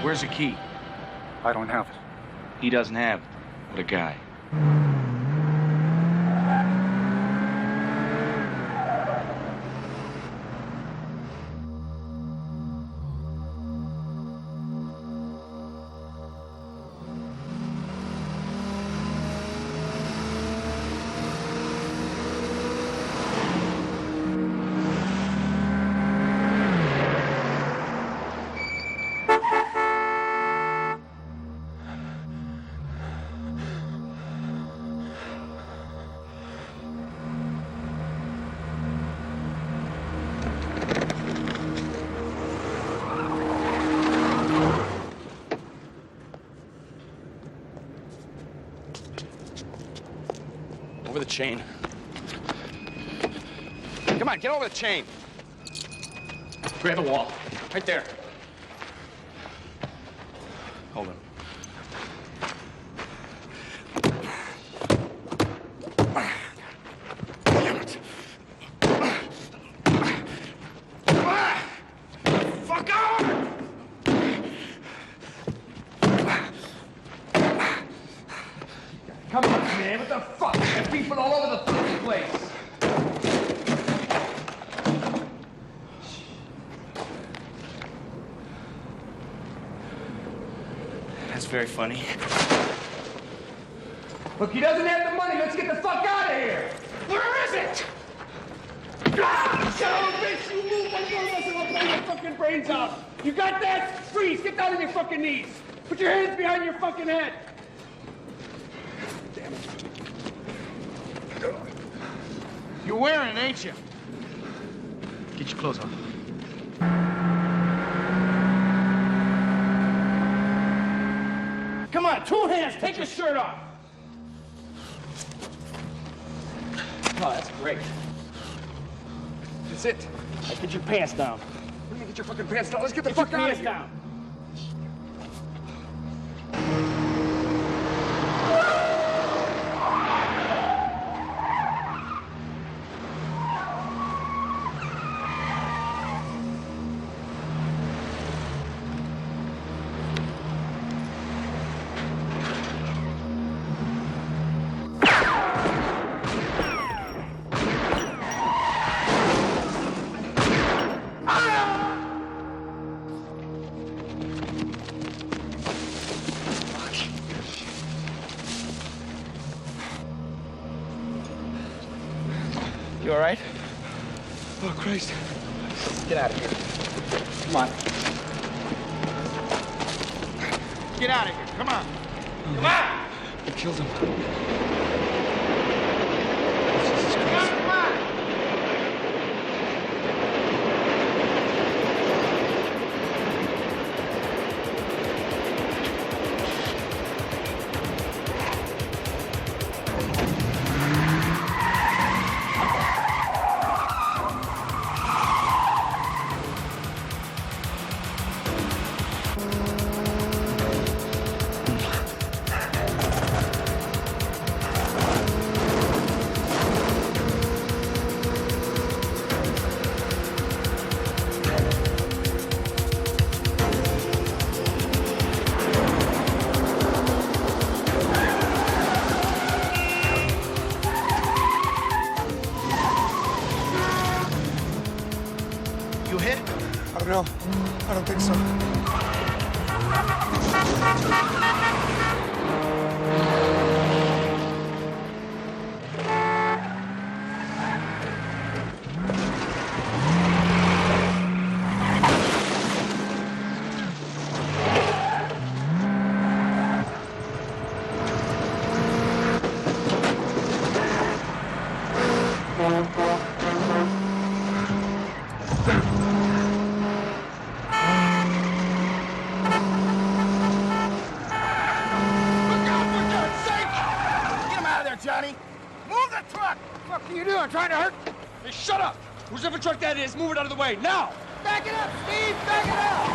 Where's the key? I don't have it. He doesn't have it. What a guy. Over the chain. Come on, get over the chain. Grab the wall. Right there. Hold on. Damn it. Fuck off! Come on, man. What the fuck? There's people all over the fucking place. That's very funny. Look, he doesn't have the money. Let's get the fuck out of here. Where is it? Ah, son of a bitch! You move one more of us and I'll blow your fucking brains out. You got that? Freeze! Get down on your fucking knees. Put your hands behind your fucking head. Damn it. You're wearing it, ain't you? Get your clothes off. Come on, 2 hands. Take your shirt off. Oh, that's great. That's it. Now get your pants down. What do you mean, get your fucking pants down? Let's get the fuck out of here. Down. You all right? Oh, Christ. Get out of here. Come on. Get out of here. Come on. Come on. You killed him. Come on, come on. You hit? I don't know. I don't think so. Johnny. Move the truck! What are you doing? Trying to hurt? Hey, shut up! Whichever truck that is, move it out of the way, now! Back it up, Steve! Back it up!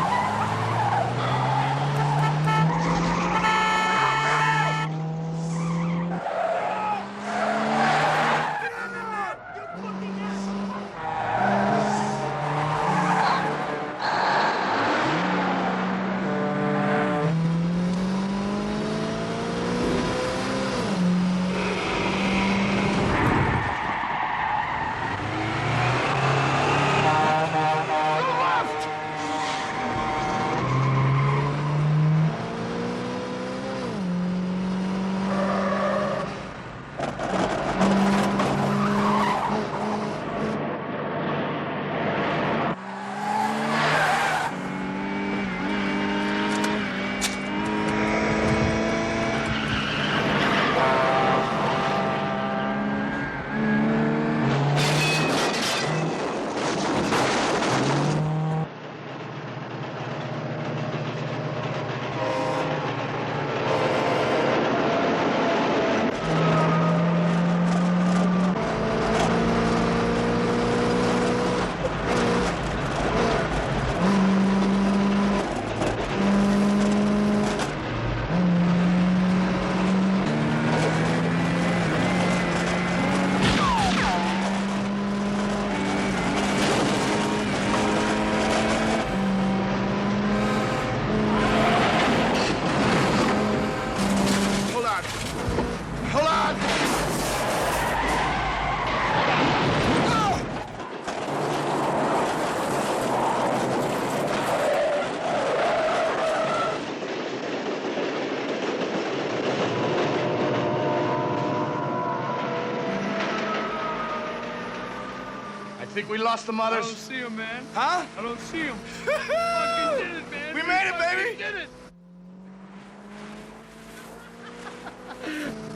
Think we lost the mothers? I don't see him, man. Huh? I don't see him. We fucking did it, man. We made it, baby. We did it.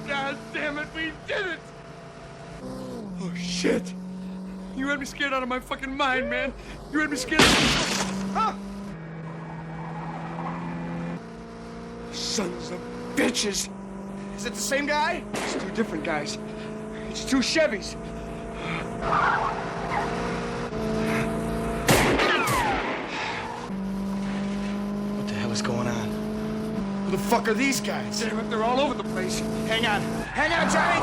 God damn it, we did it. Oh, shit. You had me scared out of my fucking mind, man. You had me scared. Huh? Sons of bitches. Is it the same guy? It's two different guys. It's two Chevys. What the hell is going on? Who the fuck are these guys? Damn it, they're all over the place. Hang on. Hang on, Johnny!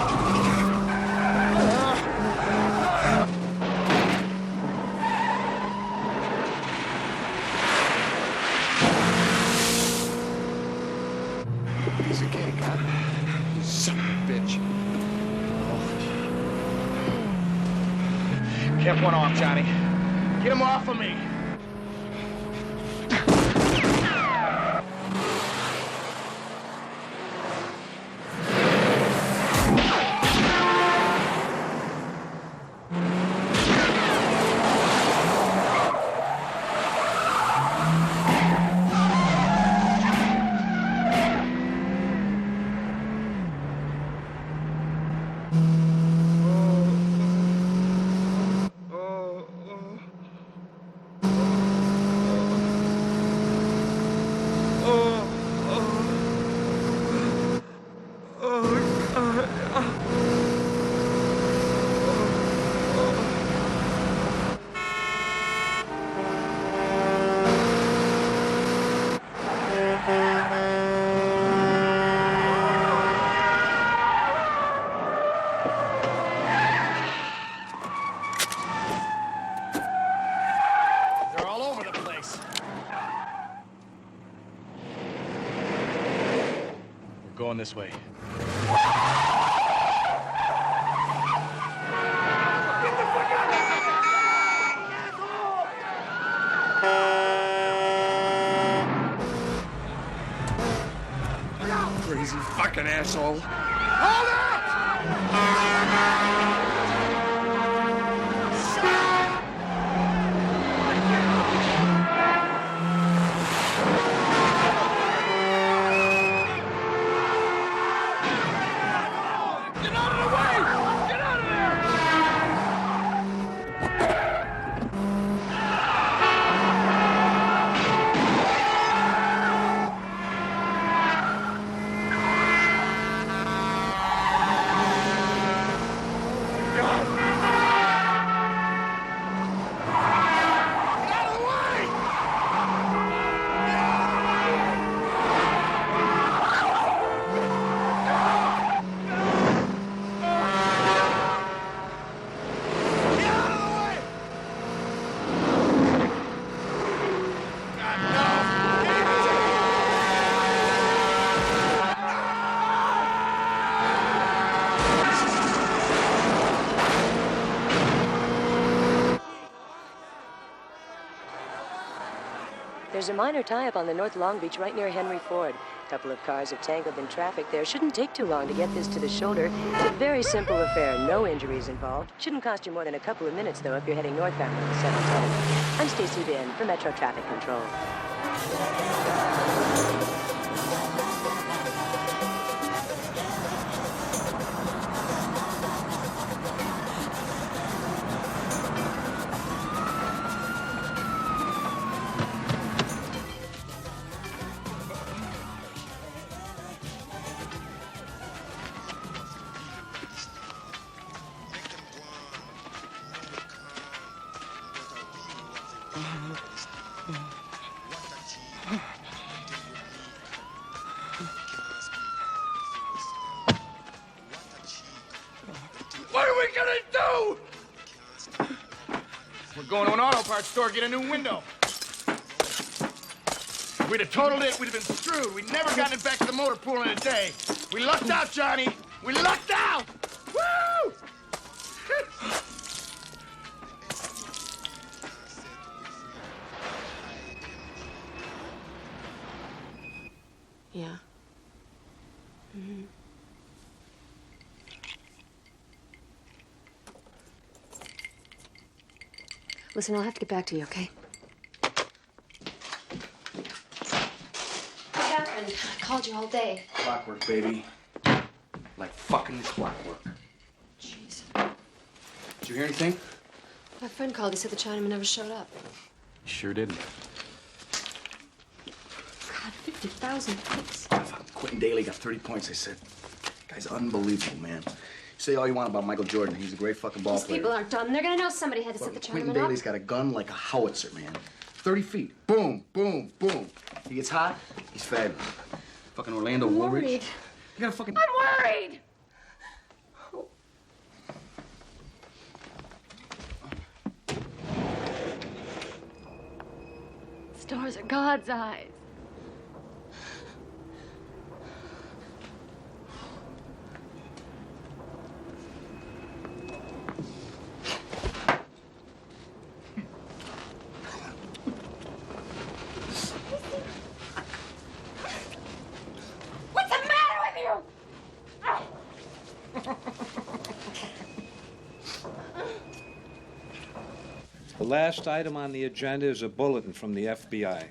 Piece of cake, huh? You son of a bitch. Get one off, Johnny. Get him off of me. They're all over the place. We're going this way. Crazy fucking asshole. Hold Get out of the way! Get out of there! There's a minor tie-up on the North Long Beach right near Henry Ford. A couple of cars have tangled in traffic there. Shouldn't take too long to get this to the shoulder. It's a very simple affair. No injuries involved. Shouldn't cost you more than a couple of minutes, though, if you're heading northbound on the 710. I'm Stacey Bin for Metro Traffic Control. What are we gonna do? We're going to an auto parts store, get a new window. If we'd have totaled it, we'd have been screwed. We'd never gotten it back to the motor pool in a day. We lucked out, Johnny. We lucked out! Woo! Yeah. Mm-hmm. Listen, I'll have to get back to you, okay? What happened? I called you all day. Clockwork, baby. Like fucking clockwork. Jeez. Did you hear anything? My friend called. He said the Chinaman never showed up. You sure didn't. God, 50,000 points. Quentin Daly got 30 points, they said. Guy's unbelievable, man. You say all you want about Michael Jordan. He's a great fucking ball These player. people aren't dumb. They're gonna know somebody had to set the Quentin Chinaman up. Daly's got a gun like a howitzer, man. 30 feet. Boom, boom, boom. He gets hot, he's fabulous. Fucking Orlando I'm Woolridge. worried. You got a fucking... I'm worried! Stars are God's eyes. What's the matter with you? The last item on the agenda is a bulletin from the FBI.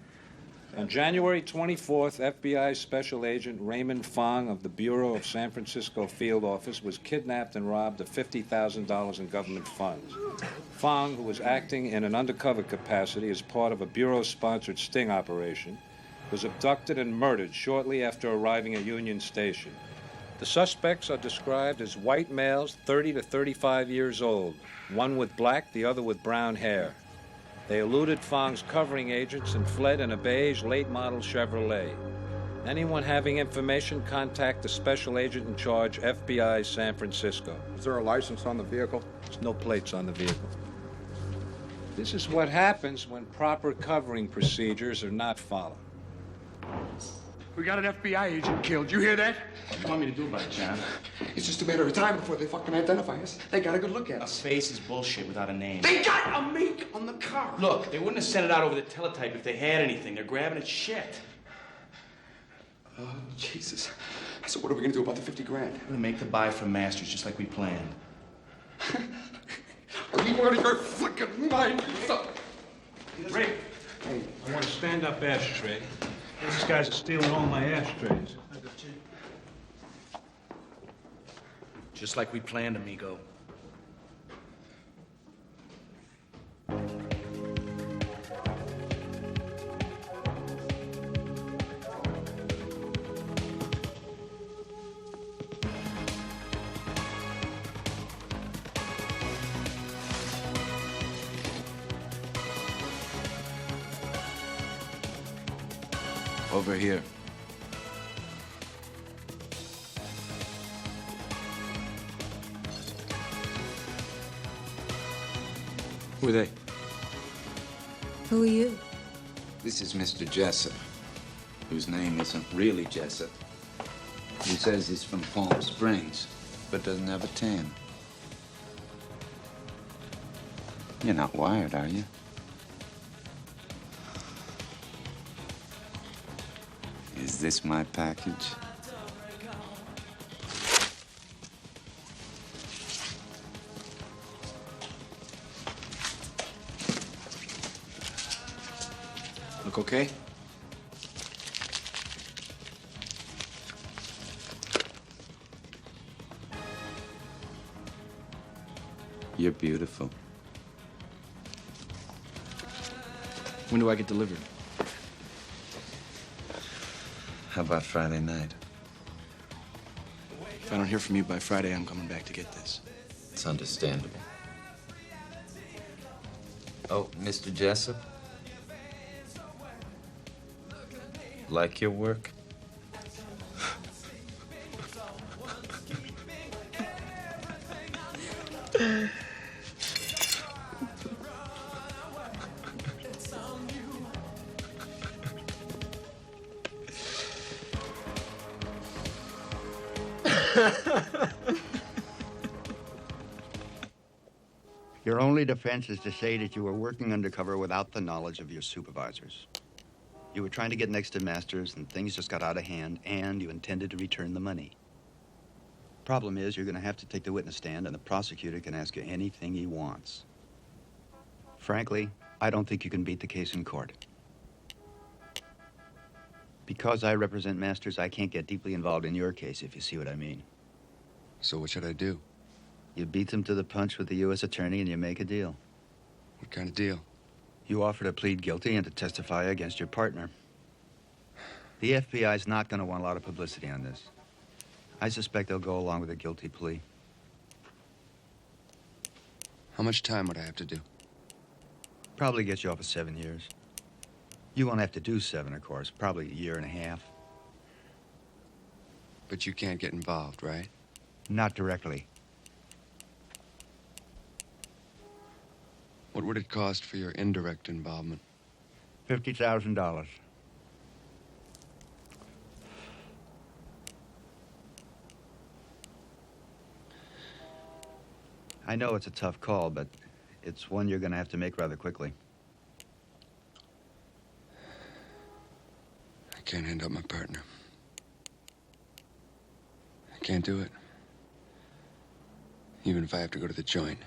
On January 24th, FBI Special Agent Raymond Fong of the Bureau of San Francisco Field Office was kidnapped and robbed of $50,000 in government funds. Fong, who was acting in an undercover capacity as part of a Bureau-sponsored sting operation, was abducted and murdered shortly after arriving at Union Station. The suspects are described as white males, 30 to 35 years old, one with black, the other with brown hair. They eluded Fong's covering agents and fled in a beige late-model Chevrolet. Anyone having information, contact the special agent in charge, FBI San Francisco. Is there a license on the vehicle? There's no plates on the vehicle. This is what happens when proper covering procedures are not followed. We got an FBI agent killed. You hear that? What do you want me to do about it, John? It's just a matter of time before they fucking identify us. They got a good look at A us. face is bullshit without a name. They got a make on the car. Look, they wouldn't have sent it out over the teletype if they had anything. They're grabbing at shit. Oh, Jesus. So what are we gonna do about the 50 grand? We're gonna make the buy from Masters just like we planned. Are you out of your fucking mind? Rick, I want a stand-up ashtray. These guys are stealing all my ashtrays. Just like we planned, amigo. Over here. Who are they? Who are you? This is Mr. Jessup, whose name isn't really Jessup. He says he's from Palm Springs, but doesn't have a tan. You're not wired, are you? Is this my package? Look okay? You're beautiful. When do I get delivered? How about Friday night? If I don't hear from you by Friday, I'm coming back to get this. It's understandable. Oh, Mr. Jessup? Like your work? Your only defense is to say that you were working undercover without the knowledge of your supervisors. You were trying to get next to Masters, and things just got out of hand, and you intended to return the money. Problem is, you're going to have to take the witness stand, and the prosecutor can ask you anything he wants. Frankly, I don't think you can beat the case in court. Because I represent Masters, I can't get deeply involved in your case, if you see what I mean. So what should I do? You beat them to the punch with the U.S. attorney and you make a deal. What kind of deal? You offer to plead guilty and to testify against your partner. The FBI's not going to want a lot of publicity on this. I suspect they'll go along with a guilty plea. How much time would I have to do? Probably get you off of 7 years. You won't have to do 7, of course. Probably a year and a half. But you can't get involved, right? Not directly. What would it cost for your indirect involvement? $50,000. I know it's a tough call, but it's one you're going to have to make rather quickly. I can't hand up my partner. I can't do it. Even if I have to go to the joint.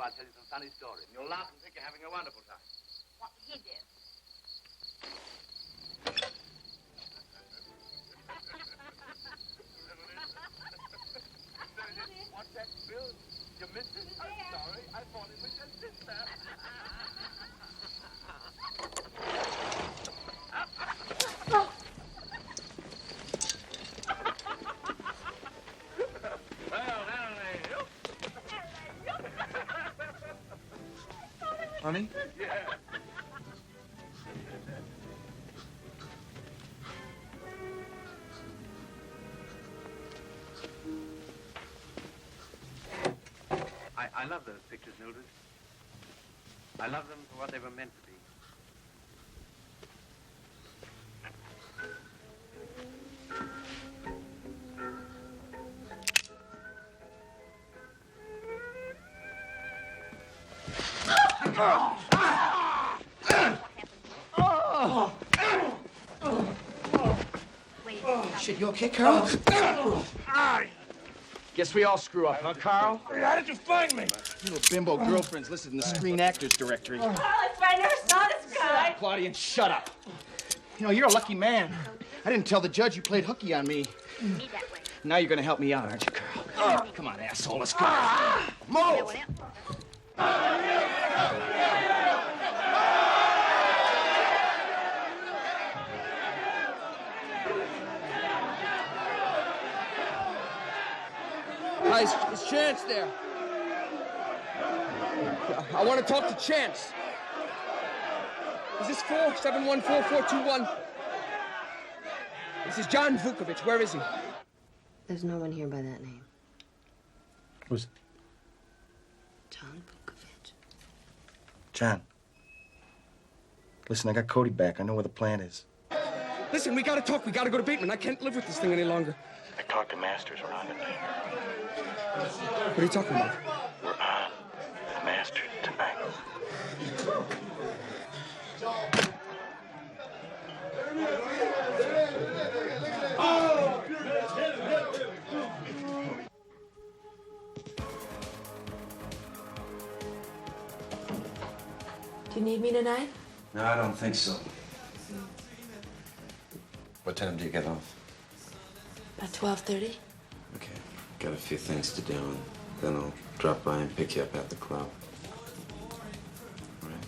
I'll tell you some funny stories. You'll laugh and think you're having a wonderful time. What did he do? What's that, Bill? You missed it? I'm sorry. I thought it was your sister. Honey? Yeah. I love those pictures, Mildred. I love them for what they were meant to be. Shit, you okay, Carl? Guess we all screw up, huh, Carl? How did you find me? Little bimbo girlfriend's listed in the Screen Actors Directory. Carl, it's my nurse, not this guy. Claudian, shut up. You know, you're a lucky man. I didn't tell the judge you played hooky on me. Me that way. Now you're gonna help me out, aren't you, Carl? Come on, asshole, let's go. Move! Hi, is Chance there? I want to talk to Chance. Is this 4714421? This is John Vukovic. Where is he? There's no one here by that name. Who's? John Vukovic. John. Listen, I got Cody back. I know where the plant is. Listen, we gotta talk. We gotta go to Bateman. I can't live with this thing any longer. I talked to Masters around it. What are you talking about? We're on Masters tonight. Do you need me tonight? No, I don't think so. What time do you get off? About 12:30. Okay. Got a few things to do, and then I'll drop by and pick you up at the club. All right?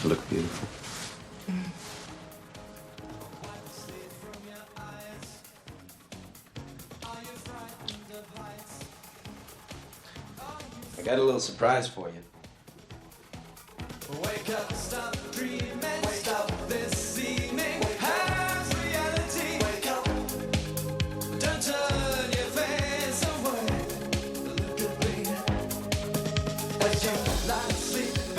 You look beautiful. I got a little surprise for you. Wake up, stop dreaming, stop this evening. Has reality. Wake up, don't turn your face away. Look at me as you lie to sleep.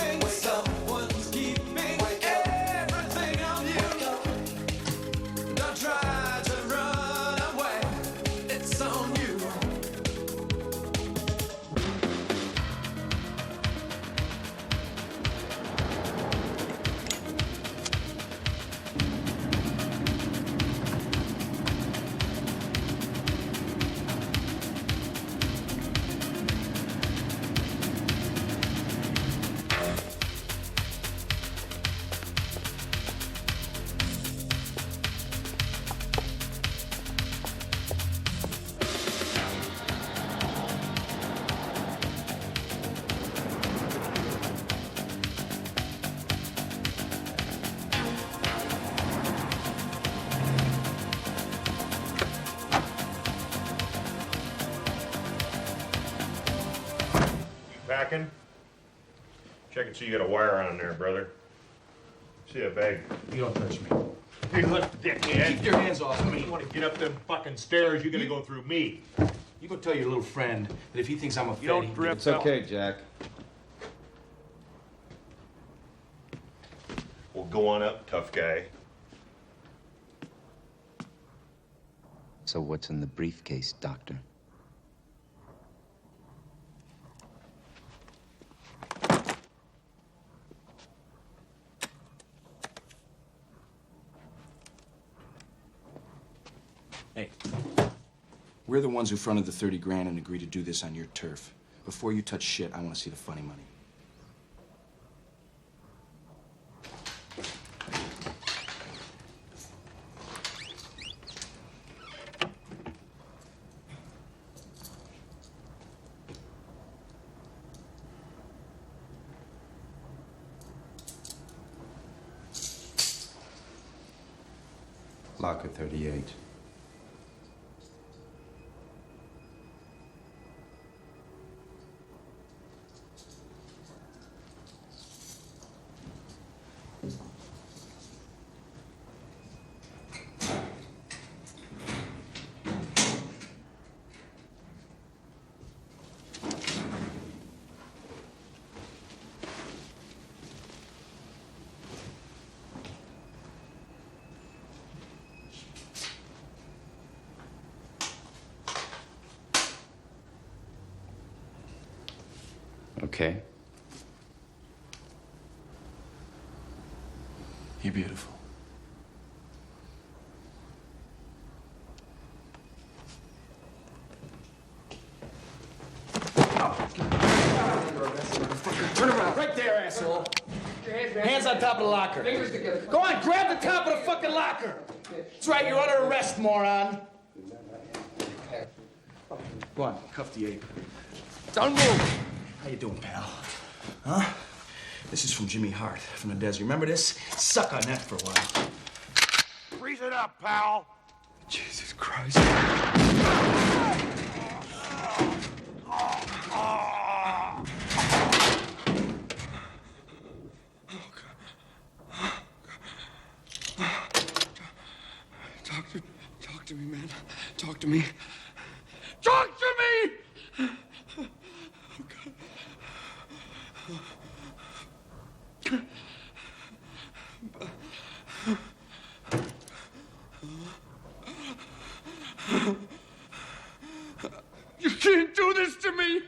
Bracken? Check and see you got a wire on there, brother. See a bag. You don't touch me. Hey, look, dickhead. Keep your hands off me. You want to get up them fucking stairs, you're gonna go through me. You go tell your little friend that if he thinks I'm a You don't fed, drip. It's okay, Jack. Well, go on up, tough guy. So what's in the briefcase, Doctor? Hey, we're the ones who fronted the 30 grand and agreed to do this on your turf. Before you touch shit, I want to see the funny money. Locker 38. Okay. You're beautiful. Turn around. Right there, asshole. Hands on top of the locker. Fingers together. Go on, grab the top of the fucking locker. That's right, you're under arrest, moron. Go on, cuff the ape. Don't move. How you doing, pal? Huh? This is from Jimmy Hart, from the desert. Remember this? Suck on that for a while. Freeze it up, pal. Jesus Christ. Talk to me, man. Talk to me. Talk to me! You can't do this to me!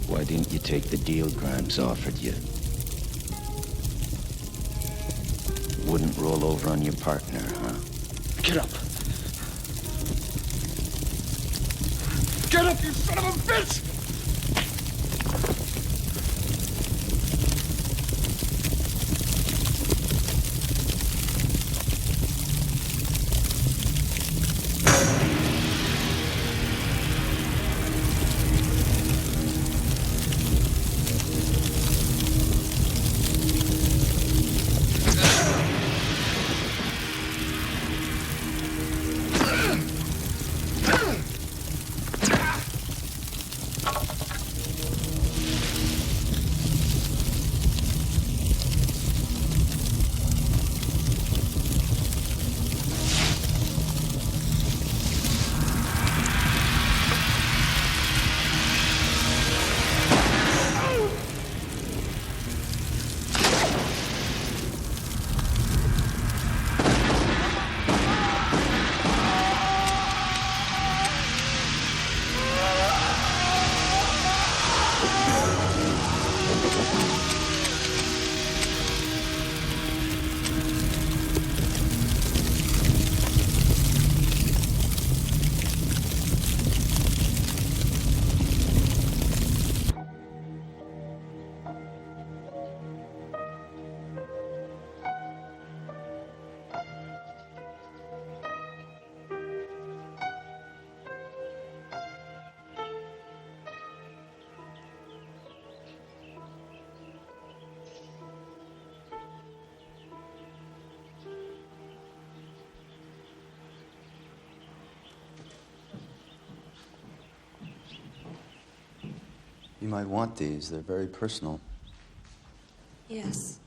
Why didn't you take the deal Grimes offered you? Wouldn't roll over on your partner, huh? Get up! Get up, you son of a bitch! You might want these. They're very personal. Yes.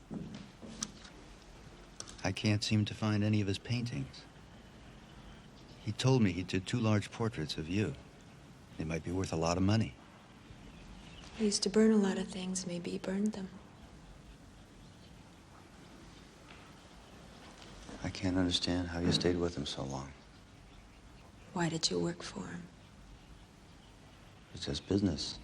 I can't seem to find any of his paintings. He told me he did 2 large portraits of you. They might be worth a lot of money. He used to burn a lot of things. Maybe he burned them. I can't understand how you stayed with him so long. Why did you work for him? It's just business.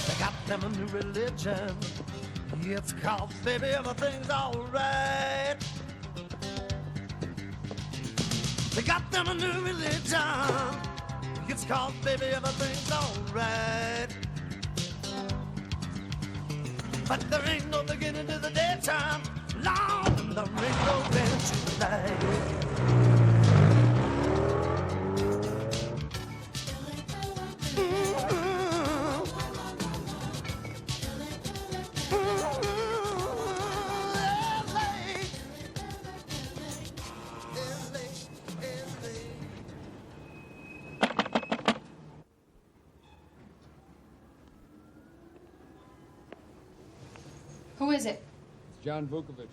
They got them a new religion. It's called baby, everything's alright. They got them a new religion. It's called baby, everything's alright. But there ain't no beginning to the daytime. Lord, there ain't no end to life. Who is it? John Vukovich.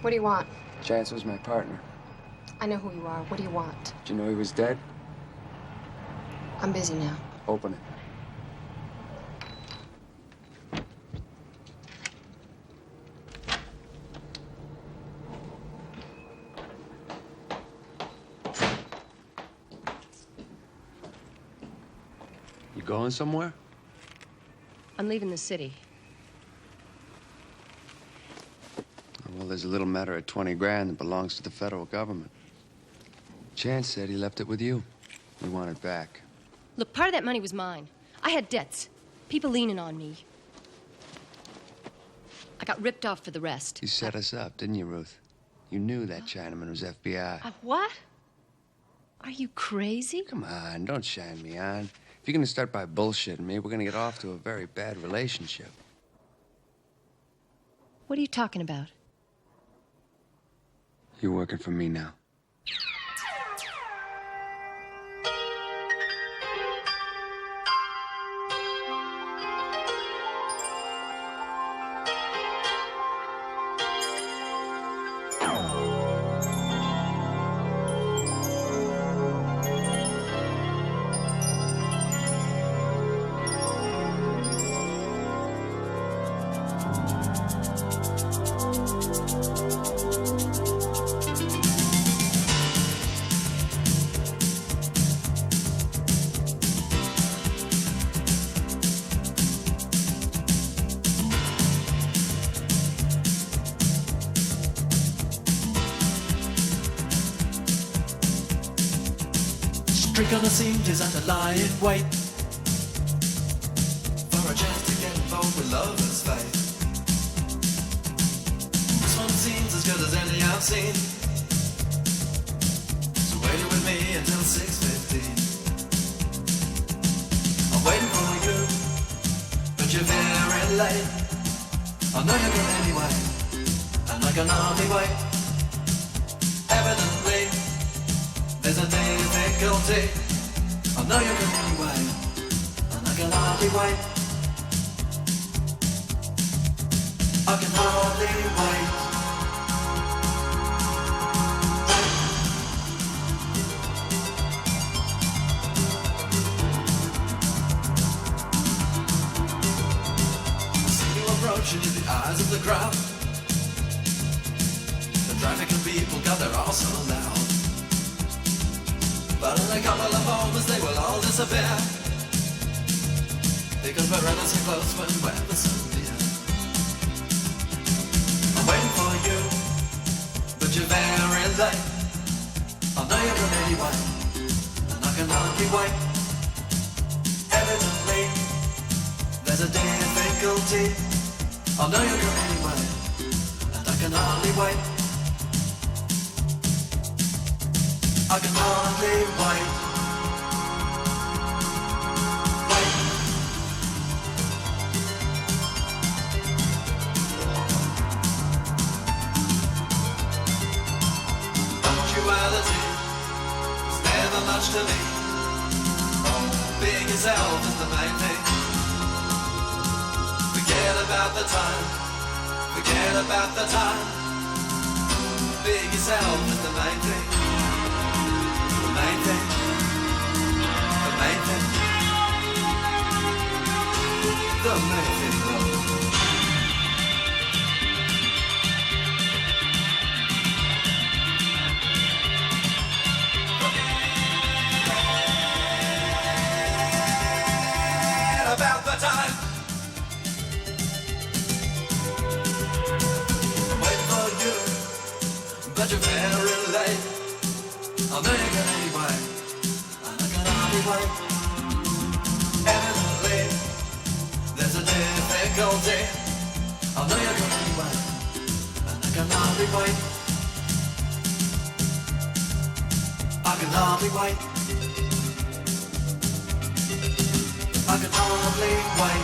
What do you want? Chance was my partner. I know who you are. What do you want? Did you know he was dead? I'm busy now. Open it. You going somewhere? I'm leaving the city. Well, there's a little matter of 20 grand that belongs to the federal government. Chance said he left it with you. We want it back. Look, part of that money was mine. I had debts. People leaning on me. I got ripped off for the rest. You set us up, didn't you, Ruth? You knew that Chinaman was FBI. What? Are you crazy? Come on, don't shine me on. If you're gonna start by bullshitting me, we're gonna get off to a very bad relationship. What are you talking about? You're working for me now. Streak on the seams is under lying in wait for a chance to get involved with lovers' fate. This one seems as good as any I've seen, so waiting with me until 6:15. I'm waiting for you, but you're very late. I know you're good anyway, and I can hardly wait. Evidently, there's a difficulty. I know you're good anyway, and I can hardly wait. I can hardly wait. I see you approaching in the eyes of the crowd. The traffic and people gather all so loud. But in a couple of moments they will all disappear, because we're running so close when we're so near. I'm waiting for you, but you're very late. I know you're good anyway, and I can hardly wait. Evidently, there's a difficulty. I know you're good anyway, and I can hardly wait. I can hardly wait. Punctuality is never much to me. Being yourself is the main thing. Forget about the time. Forget about the time. Being yourself is the main thing. The main thing. The main thing. The main thing, love. About the time. I'm waiting for you, but you're very late. I'll know you're good anyway, and I can hardly wait. Evidently, there's a difficulty. I'll know you're good anyway, and I can hardly wait. I can hardly wait. I can hardly wait.